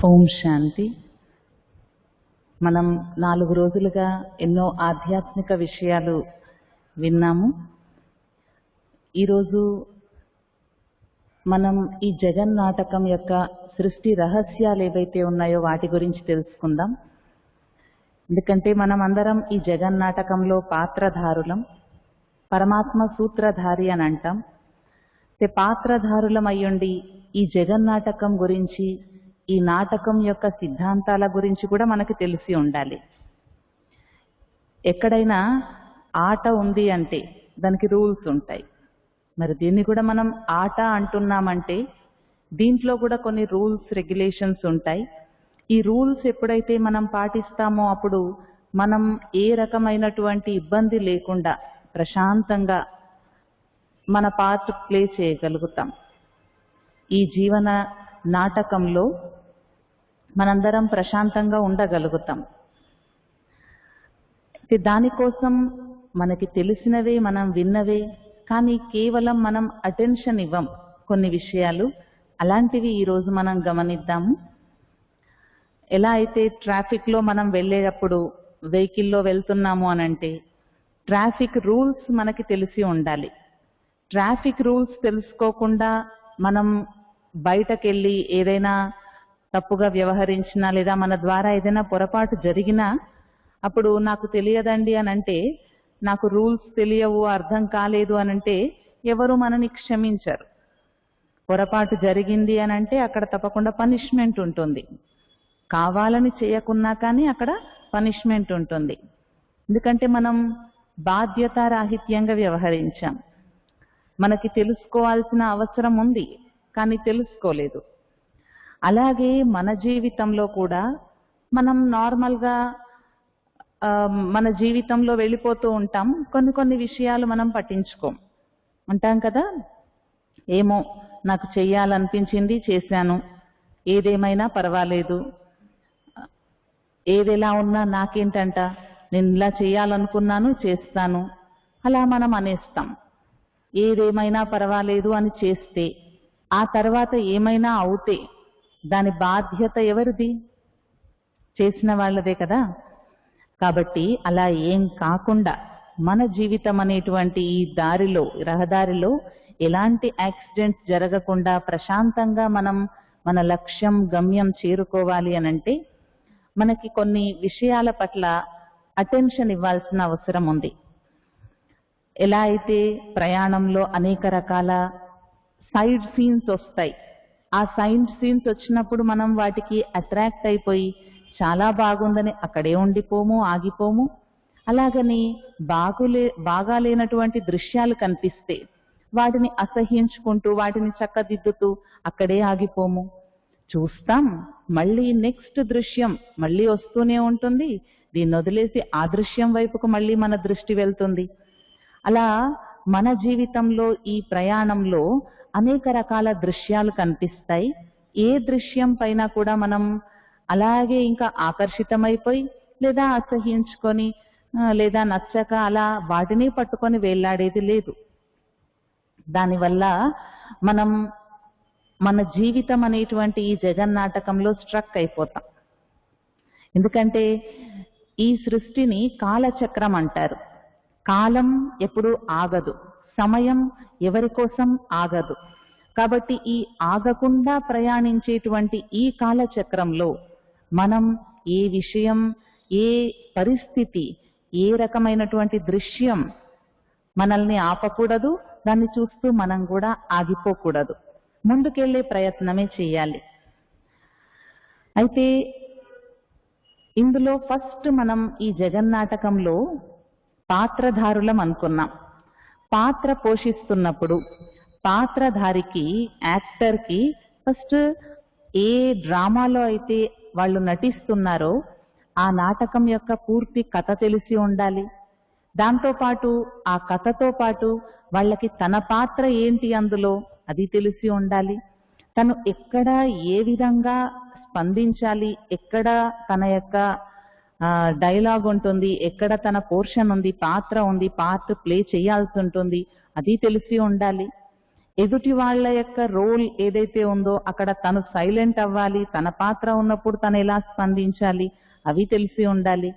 ఓం శాంతి. మనం 4 రోజులుగా ఎన్నో ఆధ్యాత్మిక విషయాలు విన్నాము. ఈరోజు మనం ఈ జగన్నాటకం యొక్క సృష్టి రహస్యాలు ఏవైతే ఉన్నాయో వాటి గురించి తెలుసుకుందాం. ఎందుకంటే మనం అందరం ఈ జగన్నాటకంలో పాత్రధారులం, పరమాత్మ సూత్రధారి అని అంటాం. పాత్రధారులం అయ్యుండి ఈ జగన్నాటకం గురించి, ఈ నాటకం యొక్క సిద్ధాంతాల గురించి కూడా మనకి తెలిసి ఉండాలి. ఎక్కడైనా ఆట ఉంది అంటే దానికి రూల్స్ ఉంటాయి. మరి దీన్ని కూడా మనం ఆట అంటున్నామంటే దీంట్లో కూడా కొన్ని రూల్స్, రెగ్యులేషన్స్ ఉంటాయి. ఈ రూల్స్ ఎప్పుడైతే మనం పాటిస్తామో అప్పుడు మనం ఏ రకమైనటువంటి ఇబ్బంది లేకుండా ప్రశాంతంగా మన పార్ట్ ప్లే చేయగలుగుతాం. ఈ జీవన నాటకంలో మనందరం ప్రశాంతంగా ఉండగలుగుతాం. దానికోసం మనకి తెలిసినవే, మనం విన్నవే, కానీ కేవలం మనం అటెన్షన్ ఇవ్వం కొన్ని విషయాలు. అలాంటివి ఈరోజు మనం గమనిద్దాము. ఎలా అయితే ట్రాఫిక్లో మనం వెళ్ళేటప్పుడు వెహికల్లో వెళ్తున్నాము అనంటే ట్రాఫిక్ రూల్స్ మనకి తెలిసి ఉండాలి. ట్రాఫిక్ రూల్స్ తెలుసుకోకుండా మనం బయటకెళ్ళి ఏదైనా తప్పుగా వ్యవహరించినా లేదా మన ద్వారా ఏదైనా పొరపాటు జరిగినా అప్పుడు నాకు తెలియదండి అనంటే, నాకు రూల్స్ తెలియవు, అర్థం కాలేదు అనంటే ఎవరు మనని క్షమించరు. పొరపాటు జరిగింది అనంటే అక్కడ తప్పకుండా పనిష్మెంట్ ఉంటుంది. కావాలని చేయకున్నా కానీ అక్కడ పనిష్మెంట్ ఉంటుంది. ఎందుకంటే మనం బాధ్యతారాహిత్యంగా వ్యవహరించాం. మనకి తెలుసుకోవాల్సిన అవసరం ఉంది కానీ తెలుసుకోలేదు. అలాగే మన జీవితంలో కూడా మనం నార్మల్గా మన జీవితంలో వెళ్ళిపోతూ ఉంటాం. కొన్ని విషయాలు మనం పట్టించుకోం. అంటాం కదా, ఏమో నాకు చెయ్యాలనిపించింది చేశాను, ఏదేమైనా పర్వాలేదు, ఏదెలా ఉన్నా నాకేంటంట, నేను ఇలా చేయాలనుకున్నాను చేస్తాను, అలా మనం అనేస్తాం. ఏదేమైనా పర్వాలేదు అని చేస్తే ఆ తర్వాత ఏమైనా అవుతే దాని బాధ్యత ఎవరిది? చేసిన వాళ్ళదే కదా. కాబట్టి అలా ఏం కాకుండా మన జీవితం అనేటువంటి ఈ దారిలో, రహదారిలో ఎలాంటి యాక్సిడెంట్స్ జరగకుండా ప్రశాంతంగా మనం మన లక్ష్యం, గమ్యం చేరుకోవాలి అనంటే మనకి కొన్ని విషయాల పట్ల అటెన్షన్ ఇవ్వాల్సిన అవసరం ఉంది. ఎలా అయితే ప్రయాణంలో అనేక రకాల సైడ్ సీన్స్ వస్తాయి. ఆ సైడ్ సీన్స్ వచ్చినప్పుడు మనం వాటికి అట్రాక్ట్ అయిపోయి చాలా బాగుందని అక్కడే ఉండిపోము, ఆగిపోము. అలాగని బాగాలేనటువంటి దృశ్యాలు కనిపిస్తే వాటిని అసహ్యించుకుంటూ వాటిని చక్కదిద్దుతూ అక్కడే ఆగిపోము. చూస్తాం, మళ్ళీ నెక్స్ట్ దృశ్యం మళ్ళీ వస్తూనే ఉంటుంది. దీన్ని వదిలేసి ఆ దృశ్యం వైపుకు మళ్ళీ మన దృష్టి వెళ్తుంది. అలా మన జీవితంలో ఈ ప్రయాణంలో అనేక రకాల దృశ్యాలు కనిపిస్తాయి. ఏ దృశ్యం పైన కూడా మనం అలాగే ఇంకా ఆకర్షితమైపోయి లేదా అసహ్యించుకొని లేదా నచ్చక అలా వాటిని పట్టుకొని వేళ్లాడేది లేదు. దానివల్ల మనం మన జీవితం అనేటువంటి ఈ జగన్నాటకంలో స్ట్రక్ అయిపోతాం. ఎందుకంటే ఈ సృష్టిని కాలచక్రం అంటారు. కాలం ఎప్పుడు ఆగదు, సమయం ఎవరి కోసం ఆగదు. కాబట్టి ఈ ఆగకుండా ప్రయాణించేటువంటి ఈ కాలచక్రంలో మనం ఏ విషయం, ఏ పరిస్థితి, ఏ రకమైనటువంటి దృశ్యం మనల్ని ఆపకూడదు. దాన్ని చూస్తూ మనం కూడా ఆగిపోకూడదు. ముందుకెళ్లే ప్రయత్నమే చేయాలి. అయితే ఇందులో ఫస్ట్ మనం ఈ జగన్నాటకంలో పాత్రధారులం అనుకున్నాం. పాత్ర పోషిస్తున్నప్పుడు పాత్రధారికి, యాక్టర్కి ఫస్ట్ ఏ డ్రామాలో అయితే వాళ్ళు నటిస్తున్నారో ఆ నాటకం యొక్క పూర్తి కథ తెలిసి ఉండాలి. దాంతోపాటు ఆ కథతో పాటు వాళ్ళకి తన పాత్ర ఏంటి అందులో అది తెలిసి ఉండాలి. తను ఎక్కడ ఏ విధంగా స్పందించాలి, ఎక్కడ తన యొక్క డైలాగ్ ఉంటుంది, ఎక్కడ తన పోర్షన్ ఉంది, పాత్ర ఉంది, పార్ట్ ప్లే చేయాల్సి ఉంటుంది, అది తెలిసి ఉండాలి. ఎదుటి వాళ్ళ యొక్క రోల్ ఏదైతే ఉందో అక్కడ తను సైలెంట్ అవ్వాలి, తన పాత్ర ఉన్నప్పుడు తను ఎలా స్పందించాలి అవి తెలిసి ఉండాలి.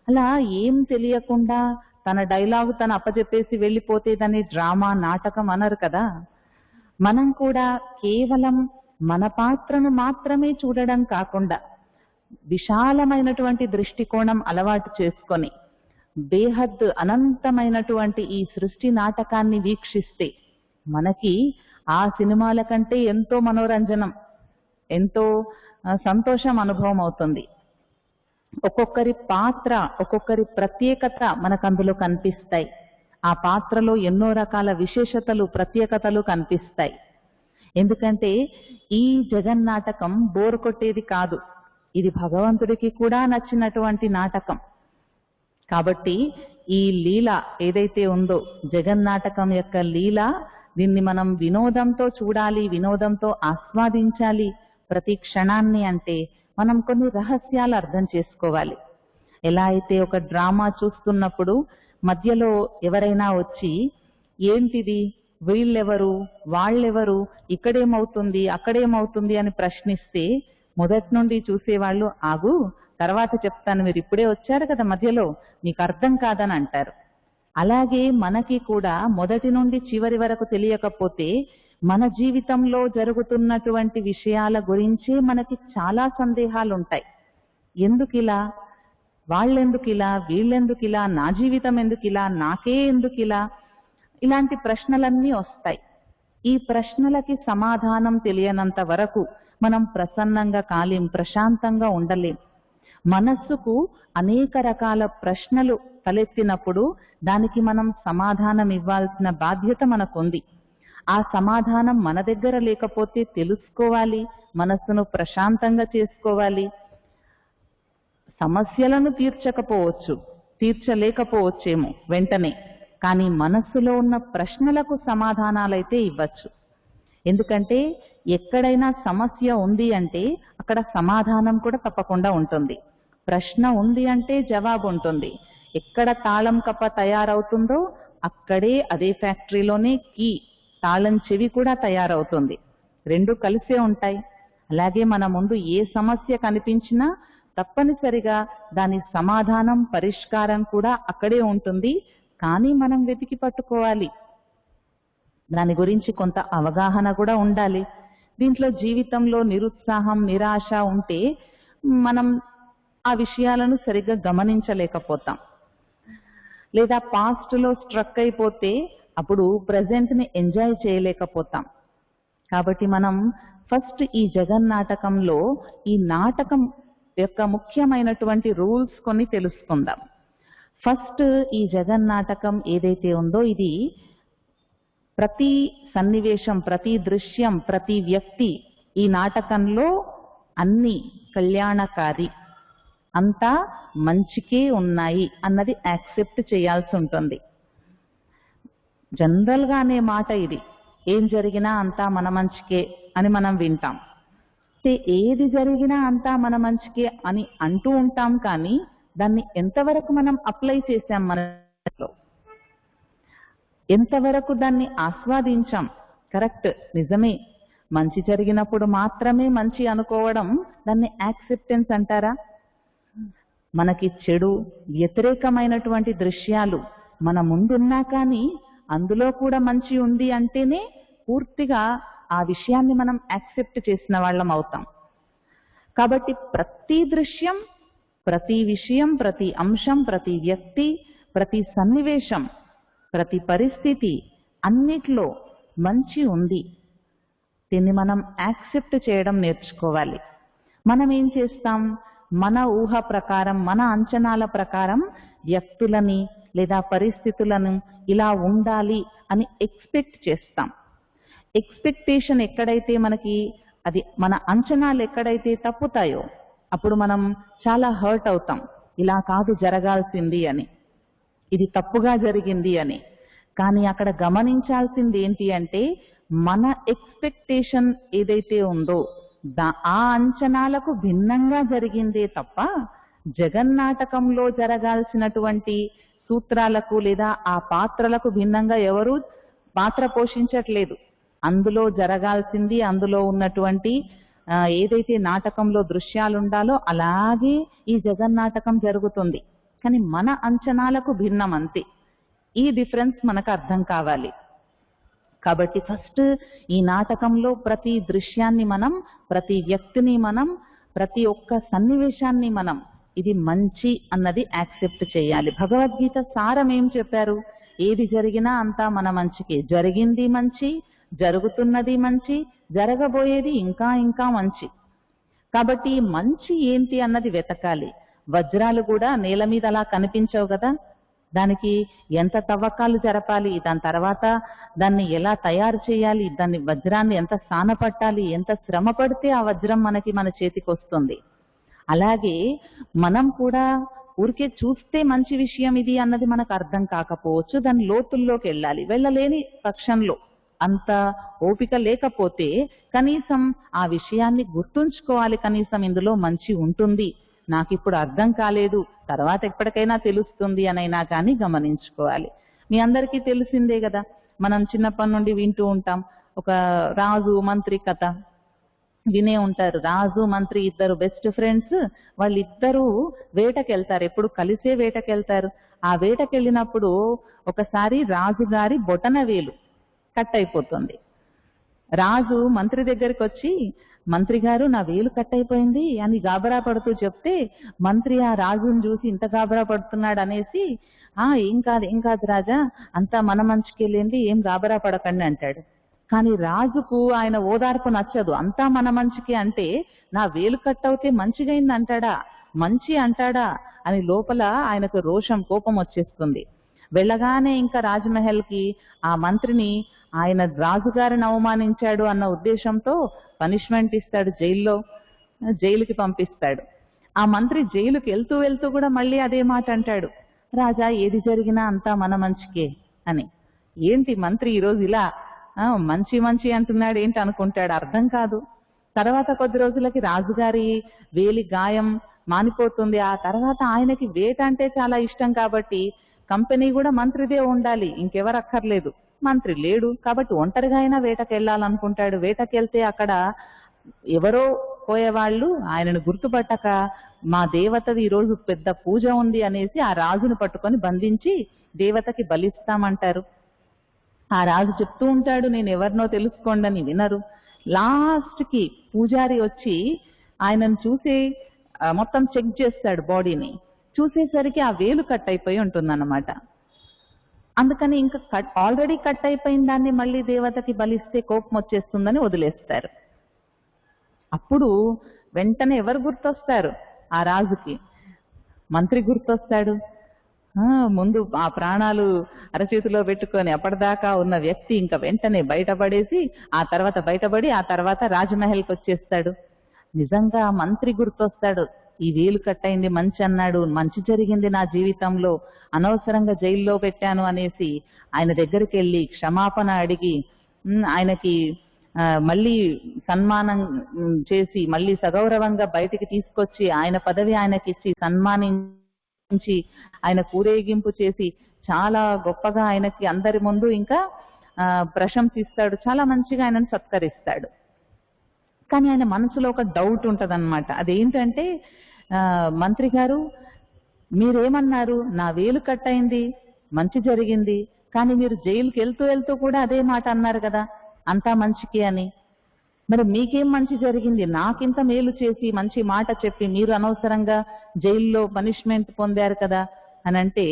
అలా ఏం తెలియకుండా తన డైలాగు తను అప్పచెప్పేసి వెళ్ళిపోతే దాన్ని డ్రామా, నాటకం అనరు కదా. మనం కూడా కేవలం మన పాత్రను మాత్రమే చూడడం కాకుండా విశాలమైనటువంటి దృష్టికోణం అలవాటు చేసుకొని బేహద్ అనంతమైనటువంటి ఈ సృష్టి నాటకాన్ని వీక్షిస్తే మనకి ఆ సినిమాల కంటే ఎంతో మనోరంజనం, ఎంతో సంతోషం అనుభవం అవుతుంది. ఒక్కొక్కరి పాత్ర, ఒక్కొక్కరి ప్రత్యేకత మనకు అందులో కనిపిస్తాయి. ఆ పాత్రలో ఎన్నో రకాల విశేషతలు, ప్రత్యేకతలు కనిపిస్తాయి. ఎందుకంటే ఈ జగన్నాటకం బోర్ కొట్టేది కాదు, ఇది భగవంతుడికి కూడా నచ్చినటువంటి నాటకం. కాబట్టి ఈ లీల ఏదైతే ఉందో జగన్నాటకం యొక్క లీల, దీన్ని మనం వినోదంతో చూడాలి, వినోదంతో ఆస్వాదించాలి ప్రతి క్షణాన్ని. అంటే మనం కొన్ని రహస్యాలు అర్థం చేసుకోవాలి. ఎలా అయితే ఒక డ్రామా చూస్తున్నప్పుడు మధ్యలో ఎవరైనా వచ్చి ఏంటిది, వీళ్ళెవరు, వాళ్ళెవరు, ఇక్కడేమవుతుంది, అక్కడేమవుతుంది అని ప్రశ్నిస్తే మొదటి నుండి చూసేవాళ్ళు ఆగు తర్వాత చెప్తాను, మీరు ఇప్పుడే వచ్చారు కదా మధ్యలో, మీకు అర్థం కాదని అంటారు. అలాగే మనకి కూడా మొదటి నుండి చివరి వరకు తెలియకపోతే మన జీవితంలో జరుగుతున్నటువంటి విషయాల గురించే మనకి చాలా సందేహాలు ఉంటాయి. ఎందుకిలా, వాళ్ళెందుకిలా, వీళ్ళెందుకిలా, నా జీవితం ఎందుకిలా, నాకే ఎందుకిలా, ఇలాంటి ప్రశ్నలన్నీ వస్తాయి. ఈ ప్రశ్నలకి సమాధానం తెలియనంత వరకు మనం ప్రసన్నంగా కాలేం, ప్రశాంతంగా ఉండలేం. మనస్సుకు అనేక రకాల ప్రశ్నలు తలెత్తినప్పుడు దానికి మనం సమాధానం ఇవ్వాల్సిన బాధ్యత మనకుంది. ఆ సమాధానం మన దగ్గర లేకపోతే తెలుసుకోవాలి, మనస్సును ప్రశాంతంగా చేసుకోవాలి. సమస్యలను తీర్చలేకపోవచ్చేమో వెంటనే, కానీ మనస్సులో ఉన్న ప్రశ్నలకు సమాధానాలైతే ఇవ్వచ్చు. ఎందుకంటే ఎక్కడైనా సమస్య ఉంది అంటే అక్కడ సమాధానం కూడా తప్పకుండా ఉంటుంది. ప్రశ్న ఉంది అంటే జవాబు ఉంటుంది. ఎక్కడ తాళం కప్ప తయారవుతుందో అక్కడే అదే ఫ్యాక్టరీలోనే కీ, తాళం చెవి కూడా తయారవుతుంది. రెండు కలిసే ఉంటాయి. అలాగే మన ముందు ఏ సమస్య కనిపించినా తప్పనిసరిగా దాని సమాధానం, పరిష్కారం కూడా అక్కడే ఉంటుంది. కానీ మనం వెతికి పట్టుకోవాలి, దాని గురించి కొంత అవగాహన కూడా ఉండాలి. దీంట్లో జీవితంలో నిరుత్సాహం, నిరాశ ఉంటే మనం ఆ విషయాలను సరిగ్గా గమనించలేకపోతాం. లేదా పాస్ట్లో స్ట్రక్ అయిపోతే అప్పుడు ప్రెజెంట్ని ఎంజాయ్ చేయలేకపోతాం. కాబట్టి మనం ఫస్ట్ ఈ జగన్నాటకంలో ఈ నాటకం యొక్క ముఖ్యమైనటువంటి రూల్స్ కొన్ని తెలుసుకుందాం. ఫస్ట్ ఈ జగన్నాటకం ఏదైతే ఉందో ఇది ప్రతి సన్నివేశం, ప్రతి దృశ్యం, ప్రతి వ్యక్తి ఈ నాటకంలో అన్ని కళ్యాణకారి, అంతా మంచికే ఉన్నాయి అన్నది యాక్సెప్ట్ చేయాల్సి ఉంటుంది. జనరల్ గా అనే మాట ఇది, ఏం జరిగినా అంతా మన మంచికే అని మనం వింటాం. ఏది జరిగినా అంతా మన మంచికే అని అంటూ ఉంటాం, కానీ దాన్ని ఎంతవరకు మనం అప్లై చేశాం, మనలో ఎంతవరకు దాన్ని ఆస్వాదించాం. కరెక్ట్, నిజమే, మంచి జరిగినప్పుడు మాత్రమే మంచి అనుకోవడం దాన్ని యాక్సెప్టెన్స్ అంటారా? మనకి చెడు, వ్యతిరేకమైనటువంటి దృశ్యాలు మన ముందున్నా కానీ అందులో కూడా మంచి ఉంది అంటేనే పూర్తిగా ఆ విషయాన్ని మనం యాక్సెప్ట్ చేసిన వాళ్ళం అవుతాం. కాబట్టి ప్రతి దృశ్యం, ప్రతి విషయం, ప్రతి అంశం, ప్రతి వ్యక్తి, ప్రతి సన్నివేశం, ప్రతి పరిస్థితి అన్నిట్లో మంచి ఉంది. దీన్ని మనం యాక్సెప్ట్ చేయడం నేర్చుకోవాలి. మనం ఏం చేస్తాం, మన ఊహ ప్రకారం, మన అంచనాల ప్రకారం వ్యక్తులని లేదా పరిస్థితులను ఇలా ఉండాలి అని ఎక్స్పెక్ట్ చేస్తాం. ఎక్స్పెక్టేషన్ ఎక్కడైతే మనకి, అది మన అంచనాలు ఎక్కడైతే తప్పుతాయో అప్పుడు మనం చాలా హర్ట్ అవుతాం. ఇలా కాదు జరగాల్సింది అని, ఇది తప్పుగా జరిగింది అని. కానీ అక్కడ గమనించాల్సింది ఏంటి అంటే మన ఎక్స్పెక్టేషన్ ఏదైతే ఉందో ఆ అంచనాలకు భిన్నంగా జరిగిందే తప్ప జగన్నాటకంలో జరగాల్సినటువంటి సూత్రాలకు లేదా ఆ పాత్రలకు భిన్నంగా ఎవరూ పాత్ర పోషించట్లేదు. అందులో జరగాల్సింది, అందులో ఉన్నటువంటి ఏదైతే నాటకంలో దృశ్యాలు ఉండాలో అలాగే ఈ జగన్నాటకం జరుగుతుంది. కానీ మన అంచనాలకు భిన్నం అంతే. ఈ డిఫరెన్స్ మనకు అర్థం కావాలి. కాబట్టి ఫస్ట్ ఈ నాటకంలో ప్రతి దృశ్యాన్ని మనం, ప్రతి వ్యక్తిని మనం, ప్రతి ఒక్క సన్నివేశాన్ని మనం ఇది మంచి అన్నది యాక్సెప్ట్ చేయాలి. భగవద్గీత సారం ఏం చెప్పారు? ఏది జరిగినా అంతా మన మంచికే. జరిగింది మంచి, జరుగుతున్నది మంచి, జరగబోయేది ఇంకా ఇంకా మంచి. కాబట్టి మంచి ఏంటి అన్నది వెతకాలి. వజ్రాలు కూడా నేల మీద అలా కనిపించవు కదా, దానికి ఎంత తవ్వకాలు జరపాలి, దాని తర్వాత దాన్ని ఎలా తయారు చేయాలి, దాన్ని వజ్రాన్ని ఎంత సానపట్టాలి, ఎంత శ్రమ పడితే ఆ వజ్రం మన చేతికి వస్తుంది. అలాగే మనం కూడా ఊరికే చూస్తే మంచి విషయం ఇది అన్నది మనకు అర్థం కాకపోవచ్చు, దాని లోతుల్లోకి వెళ్ళలేని పక్షంలో అంత ఓపిక లేకపోతే కనీసం ఆ విషయాన్ని గుర్తుంచుకోవాలి. కనీసం ఇందులో మంచి ఉంటుంది, నాకు ఇప్పుడు అర్థం కాలేదు, తర్వాత ఎప్పటికైనా తెలుస్తుంది అనైనా కానీ గమనించుకోవాలి. మీ అందరికీ తెలిసిందే కదా, మనం చిన్నప్పటి నుండి వింటూ ఉంటాం. ఒక రాజు మంత్రి కథ వినే ఉంటారు. రాజు మంత్రి ఇద్దరు బెస్ట్ ఫ్రెండ్స్, వాళ్ళిద్దరూ వేటకెళ్తారు, ఎప్పుడు కలిసే వేటకెళ్తారు. ఆ వేటకెళ్ళినప్పుడు ఒకసారి రాజుగారి బొటన వేలు కట్ అయిపోతుంది. రాజు మంత్రి దగ్గరికి వచ్చి, మంత్రి గారు నా వేలు కట్ అయిపోయింది అని గాబరా పడుతూ చెప్తే, మంత్రి ఆ రాజుని చూసి ఇంత గాబరా పడుతున్నాడు అనేసి, ఏం కాదు రాజా, అంతా మన మంచికెళ్ళింది, ఏం గాబరా పడకండి అంటాడు. కానీ రాజుకు ఆయన ఓదార్పు నచ్చదు. అంతా మన మంచికి అంటే నా వేలు కట్ అవుతే మంచిగైంది అంటాడా, మంచి అంటాడా అని లోపల ఆయనకు రోషం, కోపం వచ్చేస్తుంది. వెళ్ళగానే ఇంకా రాజమహల్ కి ఆ మంత్రిని ఆయన రాజుగారిని అవమానించాడు అన్న ఉద్దేశంతో పనిష్మెంట్ ఇస్తాడు, జైలుకి పంపిస్తాడు. ఆ మంత్రి జైలుకి వెళ్తూ కూడా మళ్ళీ అదే మాట అంటాడు, రాజా ఏది జరిగినా అంతా మన మంచికే అని. ఏంటి మంత్రి ఈరోజు ఇలా మంచి అంటున్నాడు ఏంటి అనుకుంటాడు, అర్థం కాదు. తర్వాత కొద్ది రోజులకి రాజుగారి వేలి గాయం మానిపోతుంది. ఆ తర్వాత ఆయనకి వేట అంటే చాలా ఇష్టం కాబట్టి కంపెనీ కూడా మంత్రిదే ఉండాలి, ఇంకెవరు అక్కర్లేదు. మంత్రి లేడు కాబట్టి ఒంటరిగా అయినా వేటకెళ్ళాలనుకుంటాడు. వేటకెళ్తే అక్కడ ఎవరో పోయేవాళ్ళు ఆయనను గుర్తుపట్టక, మా దేవతది ఈరోజు పెద్ద పూజ ఉంది అనేసి ఆ రాజును పట్టుకొని బంధించి దేవతకి బలిస్తామంటారు. ఆ రాజు చెప్తూ ఉంటాడు, నేను ఎవరినో తెలుసుకోండి అని. వినరు. లాస్ట్ కి పూజారి వచ్చి ఆయనను చూసి మొత్తం చెక్ చేస్తాడు బాడీని. చూసేసరికి ఆ వేలు కట్ అయిపోయి ఉంటుందన్నమాట. అందుకని ఇంకా ఆల్రెడీ కట్ అయిపోయిన దాన్ని మళ్ళీ దేవతకి బలిస్తే కోపం వచ్చేస్తుందని వదిలేస్తారు. అప్పుడు వెంటనే ఎవరు గుర్తొస్తారు? ఆ రాజుకి మంత్రి గుర్తొస్తాడు. ముందు ఆ ప్రాణాలు అరచేతిలో పెట్టుకొని అప్పటిదాకా ఉన్న వ్యక్తి ఇంకా వెంటనే బయటపడేసి ఆ తర్వాత రాజమహల్కి వచ్చేస్తాడు. నిజంగా మంత్రి గుర్తొస్తాడు, ఈ వేలు కట్టయింది మంచి అన్నాడు, మంచి జరిగింది నా జీవితంలో, అనవసరంగా జైల్లో పెట్టాను అనేసి ఆయన దగ్గరికి వెళ్ళి క్షమాపణ అడిగి ఆయనకి మళ్ళీ సన్మానం చేసి మళ్ళీ సగౌరవంగా బయటికి తీసుకొచ్చి ఆయన పదవి ఆయనకిచ్చి సన్మానించి ఆయన ఊరేగింపు చేసి చాలా గొప్పగా ఆయనకి అందరి ముందు ఇంకా ప్రశంసిస్తాడు, చాలా మంచిగా ఆయనను సత్కరిస్తాడు. కానీ ఆయన మనసులో ఒక డౌట్ ఉంటదన్నమాట. అదేంటంటే, మంత్రి గారు మీరేమన్నారు, నా వేలు కట్ అయింది మంచి జరిగింది, కానీ మీరు జైలుకి వెళ్తూ కూడా అదే మాట అన్నారు కదా, అంతా మంచికి అని. మరి మీకేం మంచి జరిగింది? నాకింత మేలు చేసి మంచి మాట చెప్పి మీరు అనవసరంగా జైల్లో పనిష్మెంట్ పొందారు కదా అని అంటే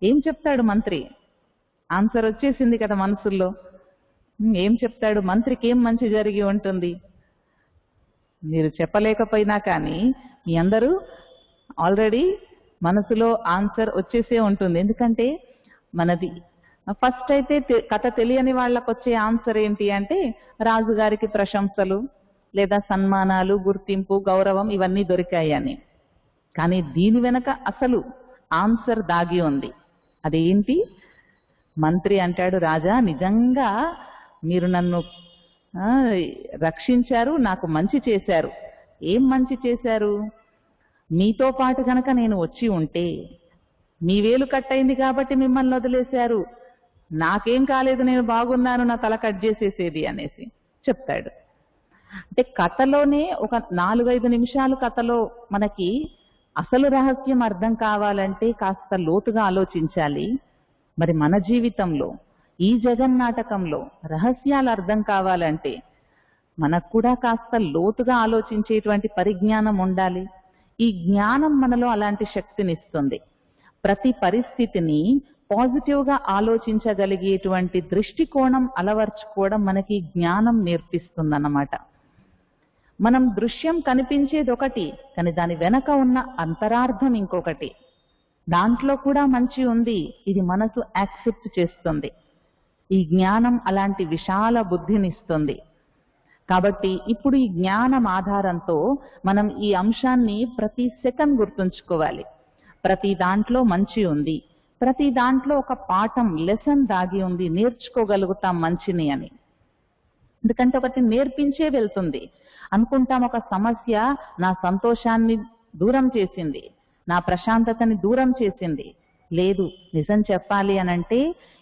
ఏం చెప్తాడు మంత్రి? ఆన్సర్ వచ్చేసింది కదా మనసుల్లో. ఏం చెప్తాడు? మంత్రికి ఏం మంచి జరిగి ఉంటుంది? మీరు చెప్పలేకపోయినా కానీ మీ అందరూ ఆల్రెడీ మనసులో ఆన్సర్ వచ్చేసే ఉంటుంది. ఎందుకంటే మనది ఫస్ట్ అయితే కథ తెలియని వాళ్ళకు వచ్చే ఆన్సర్ ఏంటి అంటే రాజుగారికి ప్రశంసలు లేదా సన్మానాలు, గుర్తింపు, గౌరవం ఇవన్నీ దొరికాయని. కానీ దీని వెనక అసలు ఆన్సర్ దాగి ఉంది. అదేంటి? మంత్రి అంటాడు, రాజా నిజంగా మీరు నన్ను రక్షించారు, నాకు మంచి చేశారు. ఏం మంచి చేశారు? మీతో పాటు గనక నేను వచ్చి ఉంటే, మీ వేలు కట్టయింది కాబట్టి మిమ్మల్ని వదిలేశారు, నాకేం కాలేదు, నేను బాగున్నాను, నా తల కట్ చేసేసేది అనేసి చెప్తాడు. అంటే కథలోనే ఒక 4-5 నిమిషాలు కథలో మనకి అసలు రహస్యం అర్థం కావాలంటే కాస్త లోతుగా ఆలోచించాలి. మరి మన జీవితంలో ఈ జగన్నాటకంలో రహస్యాలు అర్థం కావాలంటే మనకు కూడా కాస్త లోతుగా ఆలోచించేటువంటి పరిజ్ఞానం ఉండాలి. ఈ జ్ఞానం మనలో అలాంటి శక్తినిస్తుంది. ప్రతి పరిస్థితిని పాజిటివ్గా ఆలోచించగలిగేటువంటి దృష్టికోణం అలవర్చుకోవడం మనకి జ్ఞానం నేర్పిస్తుందన్నమాట. మనం దృశ్యం కనిపించేది ఒకటి, కానీ దాని వెనక ఉన్న అంతరార్థం ఇంకొకటి. దాంట్లో కూడా మంచి ఉంది, ఇది మనసు యాక్సెప్ట్ చేస్తుంది. ఈ జ్ఞానం అలాంటి విశాల బుద్ధినిస్తుంది. కాబట్టి ఇప్పుడు ఈ జ్ఞానం ఆధారంతో మనం ఈ అంశాన్ని ప్రతి సెకండ్ గుర్తుంచుకోవాలి. ప్రతి దాంట్లో మంచి ఉంది, ప్రతి దాంట్లో ఒక పాఠం, లెసన్ దాగి ఉంది, నేర్చుకోగలుగుతాం మంచిని అని. ఎందుకంటే ఒకటి నేర్పించే వెళ్తుంది. అనుకుంటాం ఒక సమస్య నా సంతోషాన్ని దూరం చేసింది, నా ప్రశాంతతని దూరం చేసింది. లేదు, నిజం చెప్పాలి అనంటే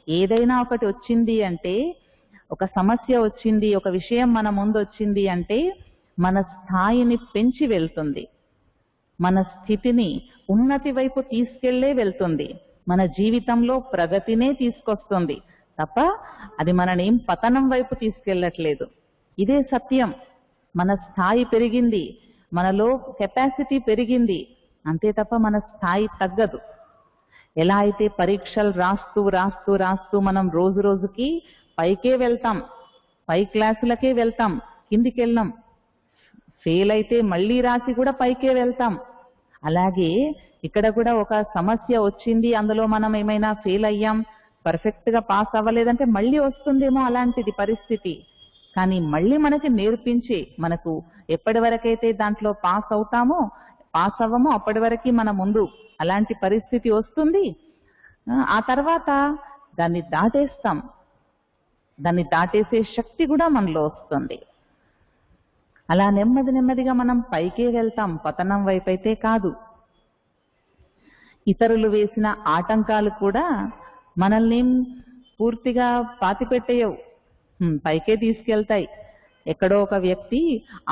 ఏదైనా ఒకటి వచ్చింది అంటే, ఒక సమస్య వచ్చింది, ఒక విషయం మన ముందు వచ్చింది అంటే మన స్థాయిని పెంచి వెళ్తుంది, మన స్థితిని ఉన్నతి వైపు తీసుకెళ్లే వెళ్తుంది, మన జీవితంలో ప్రగతినే తీసుకొస్తుంది తప్ప అది మననేం పతనం వైపు తీసుకెళ్లట్లేదు. ఇదే సత్యం. మన స్థాయి పెరిగింది, మనలో కెపాసిటీ పెరిగింది, అంతే తప్ప మన స్థాయి తగ్గదు. ఎలా అయితే పరీక్షలు రాస్తూ రాస్తూ రాస్తూ మనం రోజు రోజుకి పైకే వెళ్తాం, పై క్లాసులకే వెళ్తాం, కిందికి వెళ్ళాం. ఫెయిల్ అయితే మళ్ళీ రాసి కూడా పైకే వెళ్తాం. అలాగే ఇక్కడ కూడా ఒక సమస్య వచ్చింది, అందులో మనం ఏమైనా ఫెయిల్ అయ్యాం, పర్ఫెక్ట్ గా పాస్ అవ్వలేదంటే మళ్ళీ వస్తుందేమో అలాంటిది పరిస్థితి. కానీ మళ్ళీ మనకి నేర్పించి, మనకు ఎప్పటి వరకైతే దాంట్లో పాస్ అవ్వమో అప్పటి వరకు మన ముందు అలాంటి పరిస్థితి వస్తుంది. ఆ తర్వాత దాన్ని దాటేస్తాం, దాన్ని దాటేసే శక్తి కూడా మనలో వస్తుంది. అలా నెమ్మది నెమ్మదిగా మనం పైకే వెళ్తాం, పతనం వైపు అయితే కాదు. ఇతరులు వేసిన ఆటంకాలు కూడా మనల్ని పూర్తిగా పాతిపెట్టేయవు, పైకే తీసుకెళ్తాయి. ఎక్కడో ఒక వ్యక్తి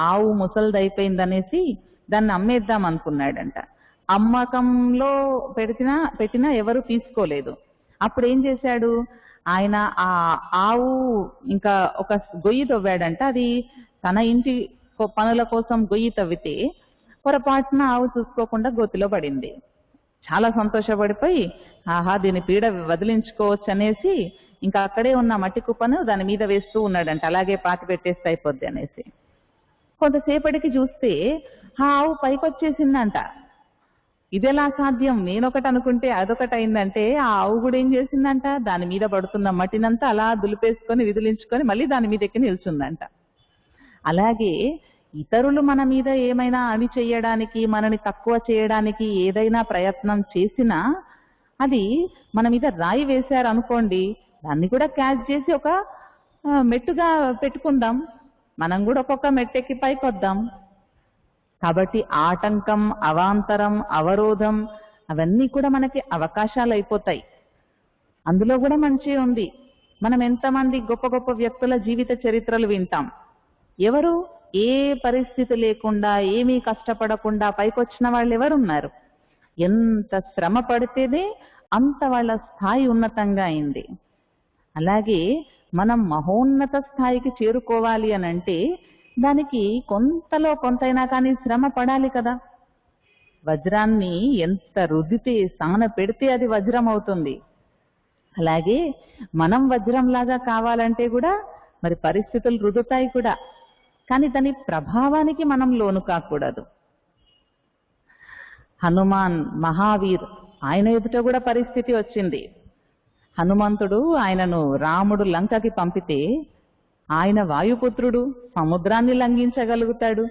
ఆవు ముసలిదైపోయిందనేసి దాన్ని అమ్మేద్దాం అనుకున్నాడంట. అమ్మకంలో పెట్టినా ఎవరు తీసుకోలేదు. అప్పుడు ఏం చేశాడు ఆయన, ఆ ఆవు ఇంకా ఒక గొయ్యి తవ్వాడంట. అది తన ఇంటి పనుల కోసం గొయ్యి తవ్వితే పొరపాటున ఆవు చూసుకోకుండా గోతిలో పడింది. చాలా సంతోషపడిపోయి ఆహా దీని పీడ వదిలించుకోవచ్చు అనేసి ఇంకా అక్కడే ఉన్న మట్టి కుప్పను దాని మీద వేస్తూ ఉన్నాడంట, అలాగే పాతి పెట్టేస్తే అయిపోద్ది అనేసి. కొంతసేపటికి చూస్తే ఆ ఆవు పైకొచ్చేసిందంట. ఇదెలా సాధ్యం, నేనొకటి అనుకుంటే అదొకటి అయిందంటే ఆ ఆవు కూడా ఏం చేసిందంట, దాని మీద పడుతున్న మట్టినంతా అలా దులిపేసుకొని విదిలించుకొని మళ్ళీ దాని మీద ఎక్కి నిల్చుందంట. అలాగే ఇతరులు మన మీద ఏమైనా అణి చేయడానికి, మనని తక్కువ చేయడానికి ఏదైనా ప్రయత్నం చేసినా అది మన మీద రాయి వేశారు అనుకోండి, దాన్ని కూడా క్యాచ్ చేసి ఒక మెట్టుగా పెట్టుకుందాం, మనం కూడా ఒక్కొక్క మెట్టెక్కి పైకి వద్దాం. కాబట్టి ఆటంకం, అవాంతరం, అవరోధం అవన్నీ కూడా మనకి అవకాశాలు అయిపోతాయి. అందులో కూడా మంచి ఉంది. మనం ఎంతమంది గొప్ప గొప్ప వ్యక్తుల జీవిత చరిత్రలు వింటాం. ఎవరు ఏ పరిస్థితి లేకుండా, ఏమీ కష్టపడకుండా పైకొచ్చిన వాళ్ళు ఎవరున్నారు? ఎంత శ్రమ పడితేనే అంత వాళ్ళ స్థాయి ఉన్నతంగా అయింది. అలాగే మనం మహోన్నత స్థాయికి చేరుకోవాలి అని అంటే దానికి కొంతలో కొంతైనా కానీ శ్రమ పడాలి కదా. వజ్రాన్ని ఎంత రుద్దితే, సాన పెడితే అది వజ్రం అవుతుంది. అలాగే మనం వజ్రంలాగా కావాలంటే కూడా మరి పరిస్థితులు రుదుతాయి కూడా, కానీ దాని ప్రభావానికి మనం లోను కాకూడదు. హనుమాన్, మహావీర్, ఆయన ఎదుట కూడా పరిస్థితి వచ్చింది. హనుమంతుడు ఆయనను రాముడు లంకకి పంపితే ఆయన వాయుపుత్రుడు, సముద్రాన్ని లంఘించగలుగుతాడు,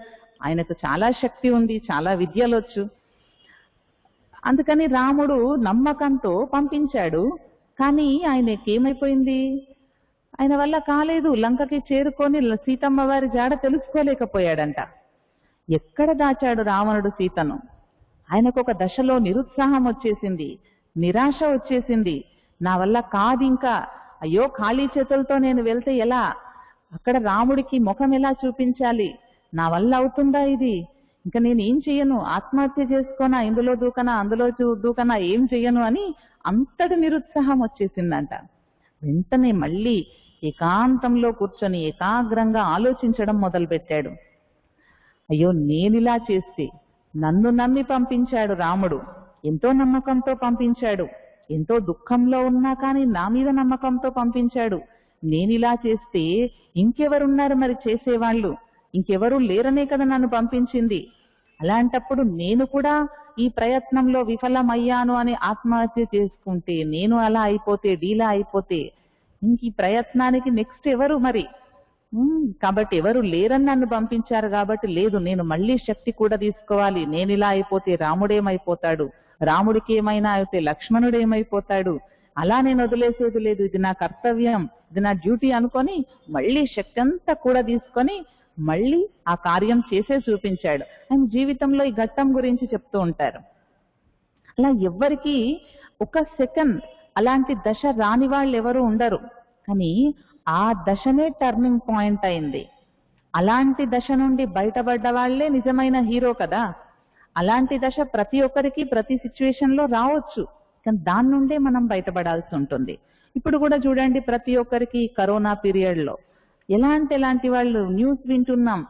ఆయనకు చాలా శక్తి ఉంది, చాలా విద్యలొచ్చు. అందుకని రాముడు నమ్మకంతో పంపించాడు. కానీ ఆయనకేమైపోయింది, ఆయన వల్ల కాలేదు. లంకకి చేరుకొని సీతమ్మ వారి జాడ తెలుసుకోలేకపోయాడంట. ఎక్కడ దాచాడు రావణుడు సీతను? ఆయనకు ఒక దశలో నిరుత్సాహం వచ్చేసింది, నిరాశ వచ్చేసింది. నా వల్ల కాదు ఇంకా, అయ్యో ఖాళీ చేతులతో నేను వెళ్తే ఎలా, అక్కడ రాముడికి ముఖం ఎలా చూపించాలి, నా వల్ల అవుతుందా ఇది, ఇంకా నేను ఏం చెయ్యను, ఆత్మహత్య చేసుకోనా, ఇందులో దూకనా అందులో దూకనా, ఏం చెయ్యను అని అంతటి నిరుత్సాహం వచ్చేసిందంట. వెంటనే మళ్ళీ ఏకాంతంలో కూర్చొని ఏకాగ్రంగా ఆలోచించడం మొదలుపెట్టాడు. అయ్యో నేనిలా చేస్తే, నన్ను నమ్మి పంపించాడు రాముడు, ఎంతో నమ్మకంతో పంపించాడు, ఎంతో దుఃఖంలో ఉన్నా కానీ నా మీద నమ్మకంతో పంపించాడు, నేనిలా చేస్తే ఇంకెవరున్నారు మరి చేసేవాళ్ళు, ఇంకెవరూ లేరనే కదా నన్ను పంపించింది, అలాంటప్పుడు నేను కూడా ఈ ప్రయత్నంలో విఫలమయ్యాను అని ఆత్మహత్య చేసుకుంటే, నేను అలా అయిపోతే, డీలా అయిపోతే ఇంక ఈ ప్రయత్నానికి నెక్స్ట్ ఎవరు మరి, కాబట్టి ఎవరు లేరని నన్ను పంపించారు కాబట్టి లేదు, నేను మళ్ళీ శక్తి కూడా తీసుకోవాలి, నేను ఇలా అయిపోతే రాముడేమైపోతాడు, రాముడికి ఏమైనా అయితే లక్ష్మణుడు ఏమైపోతాడు, అలా నేను వదిలేసేది లేదు, ఇది నా కర్తవ్యం, ఇది నా డ్యూటీ అనుకొని మళ్ళీ శక్తి అంతా కూడా తీసుకొని మళ్ళీ ఆ కార్యం చేసే చూపించాడు. ఆయన జీవితంలో ఈ ఘట్టం గురించి చెప్తూ ఉంటారు. అలా ఎవ్వరికి ఒక సెకండ్ అలాంటి దశ రాని వాళ్ళు ఎవరు ఉండరు, కానీ ఆ దశనే టర్నింగ్ పాయింట్ అయింది. అలాంటి దశ నుండి బయటపడ్డ వాళ్లే నిజమైన హీరో కదా. అలాంటి దశ ప్రతి ఒక్కరికి ప్రతి సిచ్యువేషన్ లో రావచ్చు, కానీ దాని నుండే మనం బయటపడాల్సి ఉంటుంది. ఇప్పుడు కూడా చూడండి, ప్రతి ఒక్కరికి కరోనా పీరియడ్ లో ఎలాంటి వాళ్ళు న్యూస్ వింటున్నాం,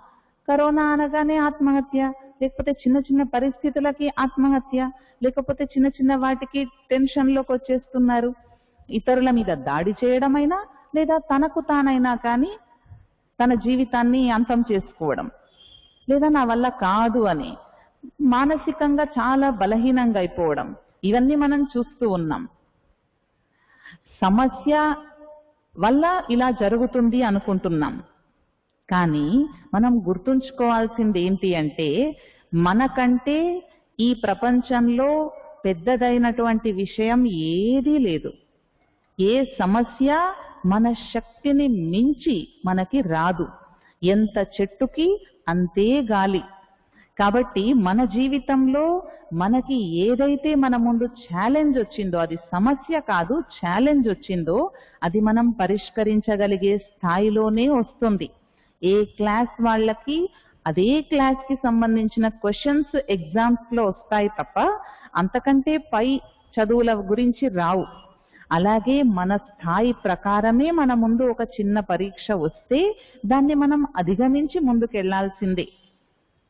కరోనా అనగానే ఆత్మహత్య, లేకపోతే చిన్న చిన్న పరిస్థితులకి ఆత్మహత్య, లేకపోతే చిన్న చిన్న వాటికి టెన్షన్ లోకి వచ్చేస్తున్నారు. ఇతరుల మీద దాడి చేయడమైనా లేదా తనకు తానైనా కానీ తన జీవితాన్ని అంతం చేసుకోవడం, లేదా నా వల్ల కాదు అని మానసికంగా చాలా బలహీనంగా అయిపోవడం, ఇవన్నీ మనం చూస్తూ ఉన్నాం. సమస్య వల్ల ఇలా జరుగుతుంది అనుకుంటున్నాం, కానీ మనం గుర్తుంచుకోవాల్సింది ఏంటి అంటే, మనకంటే ఈ ప్రపంచంలో పెద్దదైనటువంటి విషయం ఏదీ లేదు. ఏ సమస్య మన శక్తిని మించి మనకి రాదు. ఎంత చెట్టుకి అంతే గాలి. కాబట్టి మన జీవితంలో మనకి ఏదైతే మన ముందు ఛాలెంజ్ వచ్చిందో, అది సమస్య కాదు, ఛాలెంజ్ వచ్చిందో అది మనం పరిష్కరించగలిగే స్థాయిలోనే వస్తుంది. ఏ క్లాస్ వాళ్ళకి అదే క్లాస్ కి సంబంధించిన క్వశ్చన్స్ ఎగ్జామ్స్ లో వస్తాయి తప్ప అంతకంటే పై చదువుల గురించి రావు. అలాగే మన స్థాయి ప్రకారమే మన ముందు ఒక చిన్న పరీక్ష వస్తే దాన్ని మనం అధిగమించి ముందుకెళ్లాల్సిందే.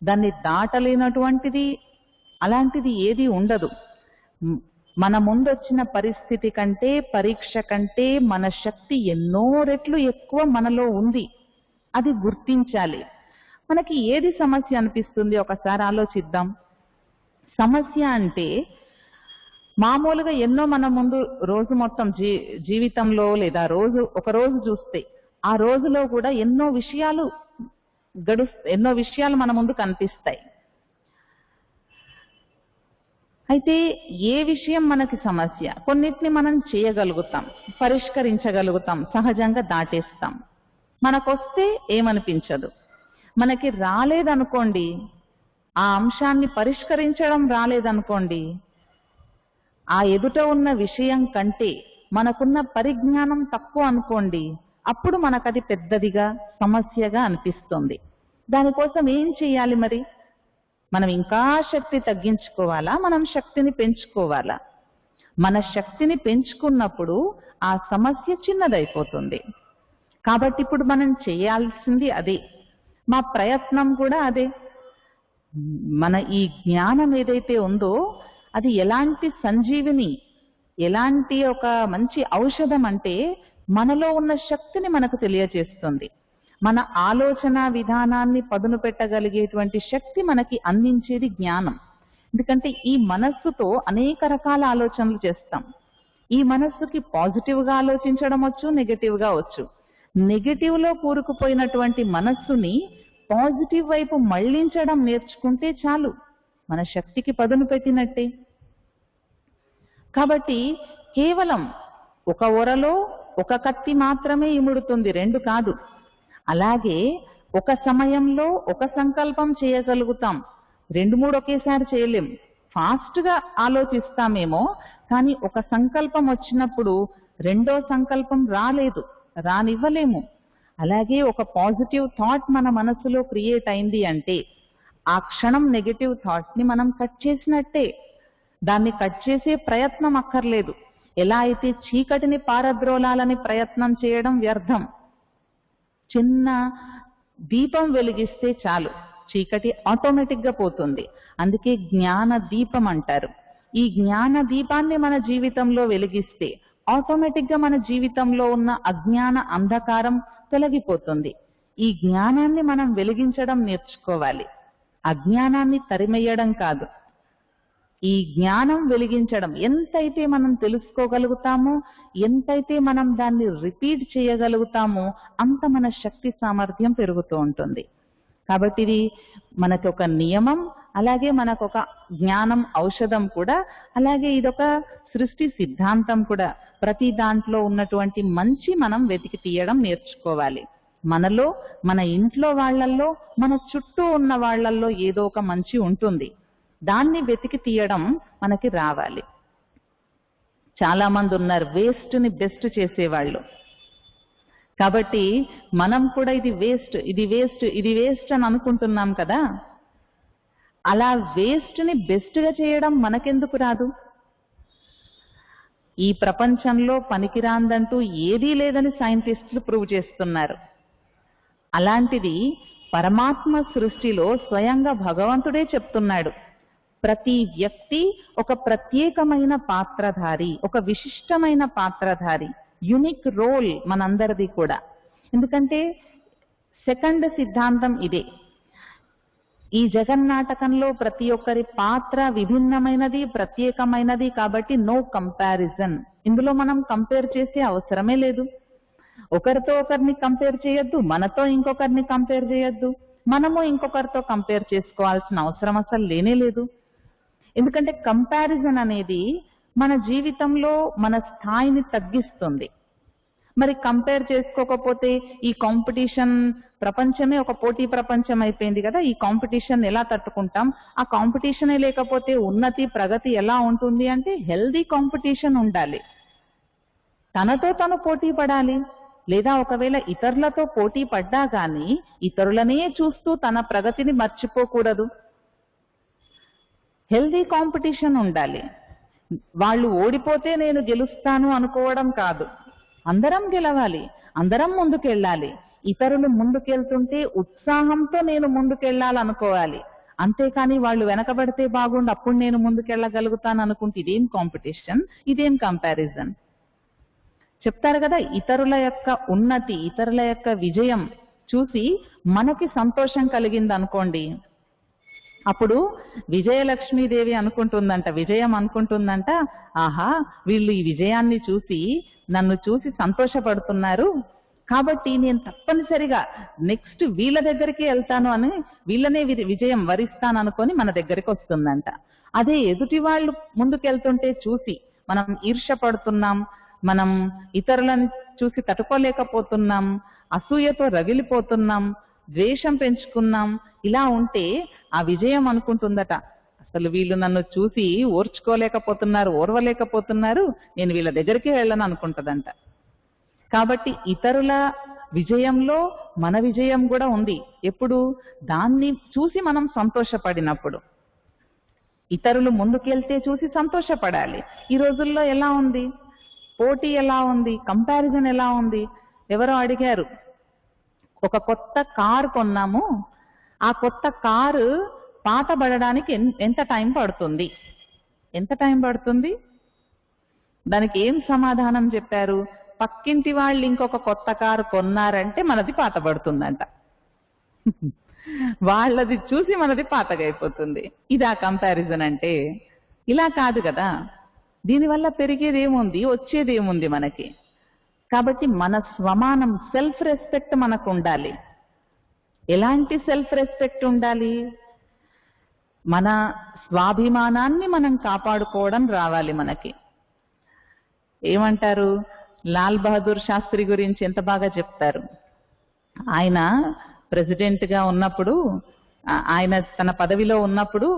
దాన్ని దాటలేనటువంటిది అలాంటిది ఏది ఉండదు. మన ముందొచ్చిన పరిస్థితి కంటే, పరీక్ష కంటే మన శక్తి ఎన్నో రెట్లు ఎక్కువ మనలో ఉంది. అది గుర్తించాలి. మనకి ఏది సమస్య అనిపిస్తుంది ఒకసారి ఆలోచిద్దాం. సమస్య అంటే మామూలుగా ఎన్నో మన ముందు రోజు మొత్తం జీవితంలో లేదా ఒక రోజు చూస్తే ఆ రోజులో కూడా ఎన్నో విషయాలు మన ముందు కనిపిస్తాయి. అయితే ఏ విషయం మనకి సమస్య, కొన్నిటిని మనం చేయగలుగుతాం, పరిష్కరించగలుగుతాం, సహజంగా దాటేస్తాం. మనకొస్తే ఏమనిపించదు. మనకి రాలేదనుకోండి, ఆ అంశాన్ని పరిష్కరించడం రాలేదనుకోండి, ఆ ఎదుట ఉన్న విషయం కంటే మనకున్న పరిజ్ఞానం తక్కువ అనుకోండి, అప్పుడు మనకది పెద్దదిగా సమస్యగా అనిపిస్తుంది. దానికోసం ఏం చేయాలి మరి? మనం ఇంకా శక్తి తగ్గించుకోవాలా, మనం శక్తిని పెంచుకోవాలా? మన శక్తిని పెంచుకున్నప్పుడు ఆ సమస్య చిన్నదైపోతుంది. కాబట్టి ఇప్పుడు మనం చేయాల్సింది అదే, మా ప్రయత్నం కూడా అదే. మన ఈ జ్ఞానం ఏదైతే ఉందో అది ఎలాంటి సంజీవిని, ఎలాంటి ఒక మంచి ఔషధం అంటే మనలో ఉన్న శక్తిని మనకు తెలియజేస్తుంది. మన ఆలోచన విధానాన్ని పదును పెట్టగలిగేటువంటి శక్తి మనకి అందించేది జ్ఞానం. ఎందుకంటే ఈ మనస్సుతో అనేక రకాల ఆలోచనలు చేస్తాం. ఈ మనస్సుకి పాజిటివ్ గా ఆలోచించడం వచ్చు, నెగటివ్ గా వచ్చు. నెగటివ్ లో కూరుకుపోయినటువంటి మనస్సుని పాజిటివ్ వైపు మళ్లించడం నేర్చుకుంటే చాలు, మన శక్తికి పదును పెట్టినట్టే. కాబట్టి కేవలం ఒక ఒరలో ఒక కత్తి మాత్రమే ఇముడుతుంది, రెండు కాదు. అలాగే ఒక సమయంలో ఒక సంకల్పం చేయగలుగుతాం, రెండు మూడు ఒకేసారి చేయలేం. ఫాస్ట్ గా ఆలోచిస్తామేమో, కానీ ఒక సంకల్పం వచ్చినప్పుడు రెండో సంకల్పం రాలేదు, రానివ్వలేము. అలాగే ఒక పాజిటివ్ థాట్ మన మనసులో క్రియేట్ అయింది అంటే ఆ క్షణం నెగటివ్ థాట్ ని మనం కట్ చేసినట్టే. దాన్ని కట్ చేసే ప్రయత్నం అక్కర్లేదు. ఎలా అయితే చీకటిని పారద్రోలాలని ప్రయత్నం చేయడం వ్యర్థం. చిన్న దీపం వెలిగిస్తే చాలు, చీకటి ఆటోమేటిక్ గా పోతుంది. అందుకే జ్ఞాన దీపం అంటారు. ఈ జ్ఞాన దీపాన్ని మన జీవితంలో వెలిగిస్తే ఆటోమేటిక్ గా మన జీవితంలో ఉన్న అజ్ఞాన అంధకారం తొలగిపోతుంది. ఈ జ్ఞానాన్ని మనం వెలిగించడం నేర్చుకోవాలి, అజ్ఞానాన్ని తరిమేయడం కాదు. ఈ జ్ఞానం వెలిగించడం, ఎంతైతే మనం తెలుసుకోగలుగుతామో, ఎంతైతే మనం దాన్ని రిపీట్ చేయగలుగుతామో అంత మన శక్తి సామర్థ్యం పెరుగుతూ ఉంటుంది. కాబట్టి ఇది మనకు ఒక నియమం, అలాగే మనకు ఒక జ్ఞానం ఔషధం కూడా, అలాగే ఇదొక సృష్టి సిద్ధాంతం కూడా. ప్రతి దాంట్లో ఉన్నటువంటి మంచి మనం వెతికి తీయడం నేర్చుకోవాలి. మనలో, మన ఇంట్లో వాళ్ళల్లో, మన చుట్టూ ఉన్న వాళ్ళల్లో ఏదో ఒక మంచి ఉంటుంది. దాన్ని వెతికి తీయడం మనకి రావాలి. చాలా మంది ఉన్నారు వేస్ట్ ని బెస్ట్ చేసేవాళ్ళు. కాబట్టి మనం కూడా ఇది వేస్ట్, ఇది వేస్ట్, ఇది వేస్ట్ అని అనుకుంటున్నాం కదా. అలా వేస్ట్ ని బెస్ట్ గా చేయడం మనకెందుకు రాదు? ఈ ప్రపంచంలో పనికిరాందంటూ ఏదీ లేదని సైంటిస్టులు ప్రూవ్ చేస్తున్నారు. అలాంటిది పరమాత్మ సృష్టిలో స్వయంగా భగవంతుడే చెప్తున్నాడు, ప్రతి వ్యక్తి ఒక ప్రత్యేకమైన పాత్రధారి, ఒక విశిష్టమైన పాత్రధారి, యునిక్ రోల్ మనందరిది కూడా. ఎందుకంటే సెకండ్ సిద్ధాంతం ఇదే. ఈ జగన్నాటకంలో ప్రతి ఒక్కరి పాత్ర విభిన్నమైనది, ప్రత్యేకమైనది. కాబట్టి నో కంపారిజన్. ఇందులో మనం కంపేర్ చేసే అవసరమే లేదు. ఒకరితో ఒకరిని కంపేర్ చేయొద్దు, మనతో ఇంకొకరిని కంపేర్ చేయొద్దు, మనము ఇంకొకరితో కంపేర్ చేసుకోవాల్సిన అవసరం అసలు లేనే లేదు. ఎందుకంటే కంపారిజన్ అనేది మన జీవితంలో మన స్థాయిని తగ్గిస్తుంది. మరి కంపేర్ చేసుకోకపోతే ఈ కాంపిటీషన్, ప్రపంచమే ఒక పోటీ ప్రపంచం అయిపోయింది కదా. ఈ కాంపిటీషన్ ఎలా తట్టుకుంటాం? ఆ కాంపిటీషనే లేకపోతే ఉన్నతి, ప్రగతి ఎలా ఉంటుంది? అంటే హెల్దీ కాంపిటీషన్ ఉండాలి. తనతో తను పోటీ పడాలి. లేదా ఒకవేళ ఇతరులతో పోటీ పడ్డా గానీ ఇతరులనే చూస్తూ తన ప్రగతిని మర్చిపోకూడదు. హెల్దీ కాంపిటీషన్ ఉండాలి. వాళ్ళు ఓడిపోతే నేను గెలుస్తాను అనుకోవడం కాదు. అందరం గెలవాలి, అందరం ముందుకెళ్ళాలి. ఇతరులు ముందుకెళ్తుంటే ఉత్సాహంతో నేను ముందుకెళ్ళాలనుకోవాలి. అంతేకాని వాళ్ళు వెనకబడితే బాగుండు, అప్పుడు నేను ముందుకెళ్ళగలుగుతాను అనుకుంటే ఇదేం కాంపిటీషన్, ఇదేం కంపారిజన్? చెప్తారు కదా, ఇతరుల యొక్క ఉన్నతి, ఇతరుల యొక్క విజయం చూసి మనకి సంతోషం కలిగింది అనుకోండి, అప్పుడు విజయలక్ష్మీదేవి అనుకుంటుందంట, విజయం అనుకుంటుందంట, ఆహా వీళ్ళు ఈ విజయాన్ని చూసి నన్ను చూసి సంతోషపడుతున్నారు, కాబట్టి నేను తప్పనిసరిగా నెక్స్ట్ వీళ్ళ దగ్గరికి వెళ్తాను అని వీళ్ళనే విజయం వరిస్తాను అనుకొని మన దగ్గరికి వస్తుందంట. అదే ఎదుటి వాళ్ళు ముందుకెళ్తుంటే చూసి మనం ఈర్ష్యపడుతున్నాం, మనం ఇతరులను చూసి తట్టుకోలేకపోతున్నాం, అసూయతో రగిలిపోతున్నాం, ద్వేషం పెంచుకున్నాం. ఇలా ఉంటే ఆ విజయం అనుకుంటుందట, అసలు వీళ్ళు నన్ను చూసి ఓర్చుకోలేకపోతున్నారు, ఓర్వలేకపోతున్నారు, నేను వీళ్ళ దగ్గరికి వెళ్ళను అనుకుంటదంట. కాబట్టి ఇతరుల విజయంలో మన విజయం కూడా ఉంది. ఎప్పుడు? దాన్ని చూసి మనం సంతోషపడినప్పుడు. ఇతరులు ముందుకెళ్తే చూసి సంతోషపడాలి. ఈ రోజుల్లో ఎలా ఉంది? పోటీ ఎలా ఉంది? కంపారిజన్ ఎలా ఉంది? ఎవరో అడిగారు, ఒక కొత్త కారు కొన్నాము, ఆ కొత్త కారు పాతబడడానికి ఎంత టైం పడుతుంది? ఎంత టైం పడుతుంది? దానికి ఏం సమాధానం చెప్పారు? పక్కింటి వాళ్ళు ఇంకొక కొత్త కారు కొన్నారంటే మనది పాతబడుతుందంట. వాళ్ళది చూసి మనది పాతగైపోతుంది. ఇదా కంపారిజన్ అంటే? ఇలా కాదు కదా. దీనివల్ల పెరిగేదేముంది, వచ్చేదేముంది మనకి? కాబట్టి మన స్వమానం, సెల్ఫ్ రెస్పెక్ట్ మనకు ఉండాలి. ఎలాంటి సెల్ఫ్ రెస్పెక్ట్ ఉండాలి? మన స్వాభిమానాన్ని మనం కాపాడుకోవడం రావాలి మనకి. ఏమంటారు? లాల్ బహదూర్ శాస్త్రి గురించి ఎంత బాగా చెప్తారు. ఆయన ప్రెసిడెంట్ గా ఉన్నప్పుడు, ఆయన తన పదవిలో ఉన్నప్పుడు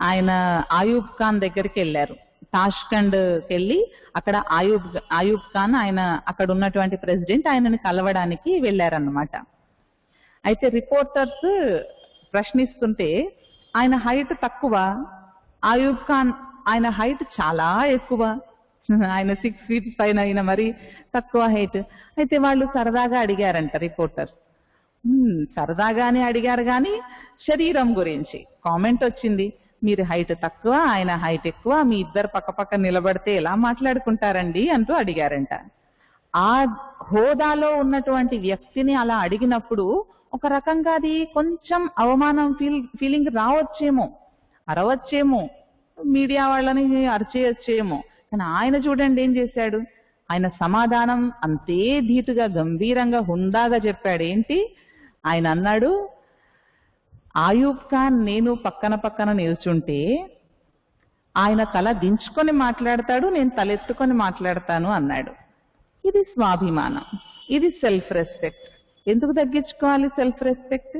ఆయన ఆయూబ్ ఖాన్ దగ్గరికి వెళ్ళారు. తాష్కండ్కి వెళ్ళి అక్కడ ఆయూబ్ ఖాన్ ఆయన అక్కడ ఉన్నటువంటి ప్రెసిడెంట్ ఆయనని కలవడానికి వెళ్ళారన్నమాట. అయితే రిపోర్టర్స్ ప్రశ్నిస్తుంటే ఆయన హైట్ తక్కువ, ఆయూబ్ ఖాన్ ఆయన హైట్ చాలా ఎక్కువ, ఆయన 6 feet పైన, ఆయన మరి తక్కువ హైట్. అయితే వాళ్ళు సరదాగా అడిగారంట రిపోర్టర్స్, సరదాగానే అడిగారు కానీ శరీరం గురించి కామెంట్ వచ్చింది, మీరు హైట్ తక్కువ ఆయన హైట్ ఎక్కువ, మీ ఇద్దరు పక్క పక్క నిలబడితే ఎలా మాట్లాడుకుంటారండి అంటూ అడిగారంట. ఆ హోదాలో ఉన్నటువంటి వ్యక్తిని అలా అడిగినప్పుడు ఒక రకంగా అది కొంచెం అవమానం ఫీలింగ్ రావచ్చేమో, అరవచ్చేమో, మీడియా వాళ్ళని అరిచేయచ్చేమో. కానీ ఆయన చూడండి ఏం చేశాడు, ఆయన సమాధానం అంతే ధీటుగా గంభీరంగా హుందాగా చెప్పాడు. ఏంటి ఆయన అన్నాడు, ఆయూబ్ ఖాన్ నేను పక్కన పక్కన నిల్చుంటే ఆయన తల దించుకొని మాట్లాడతాడు, నేను తలెత్తుకొని మాట్లాడతాను అన్నాడు. ఇది స్వాభిమానం, ఇది సెల్ఫ్ రెస్పెక్ట్. ఎందుకు తగ్గించుకోవాలి సెల్ఫ్ రెస్పెక్ట్?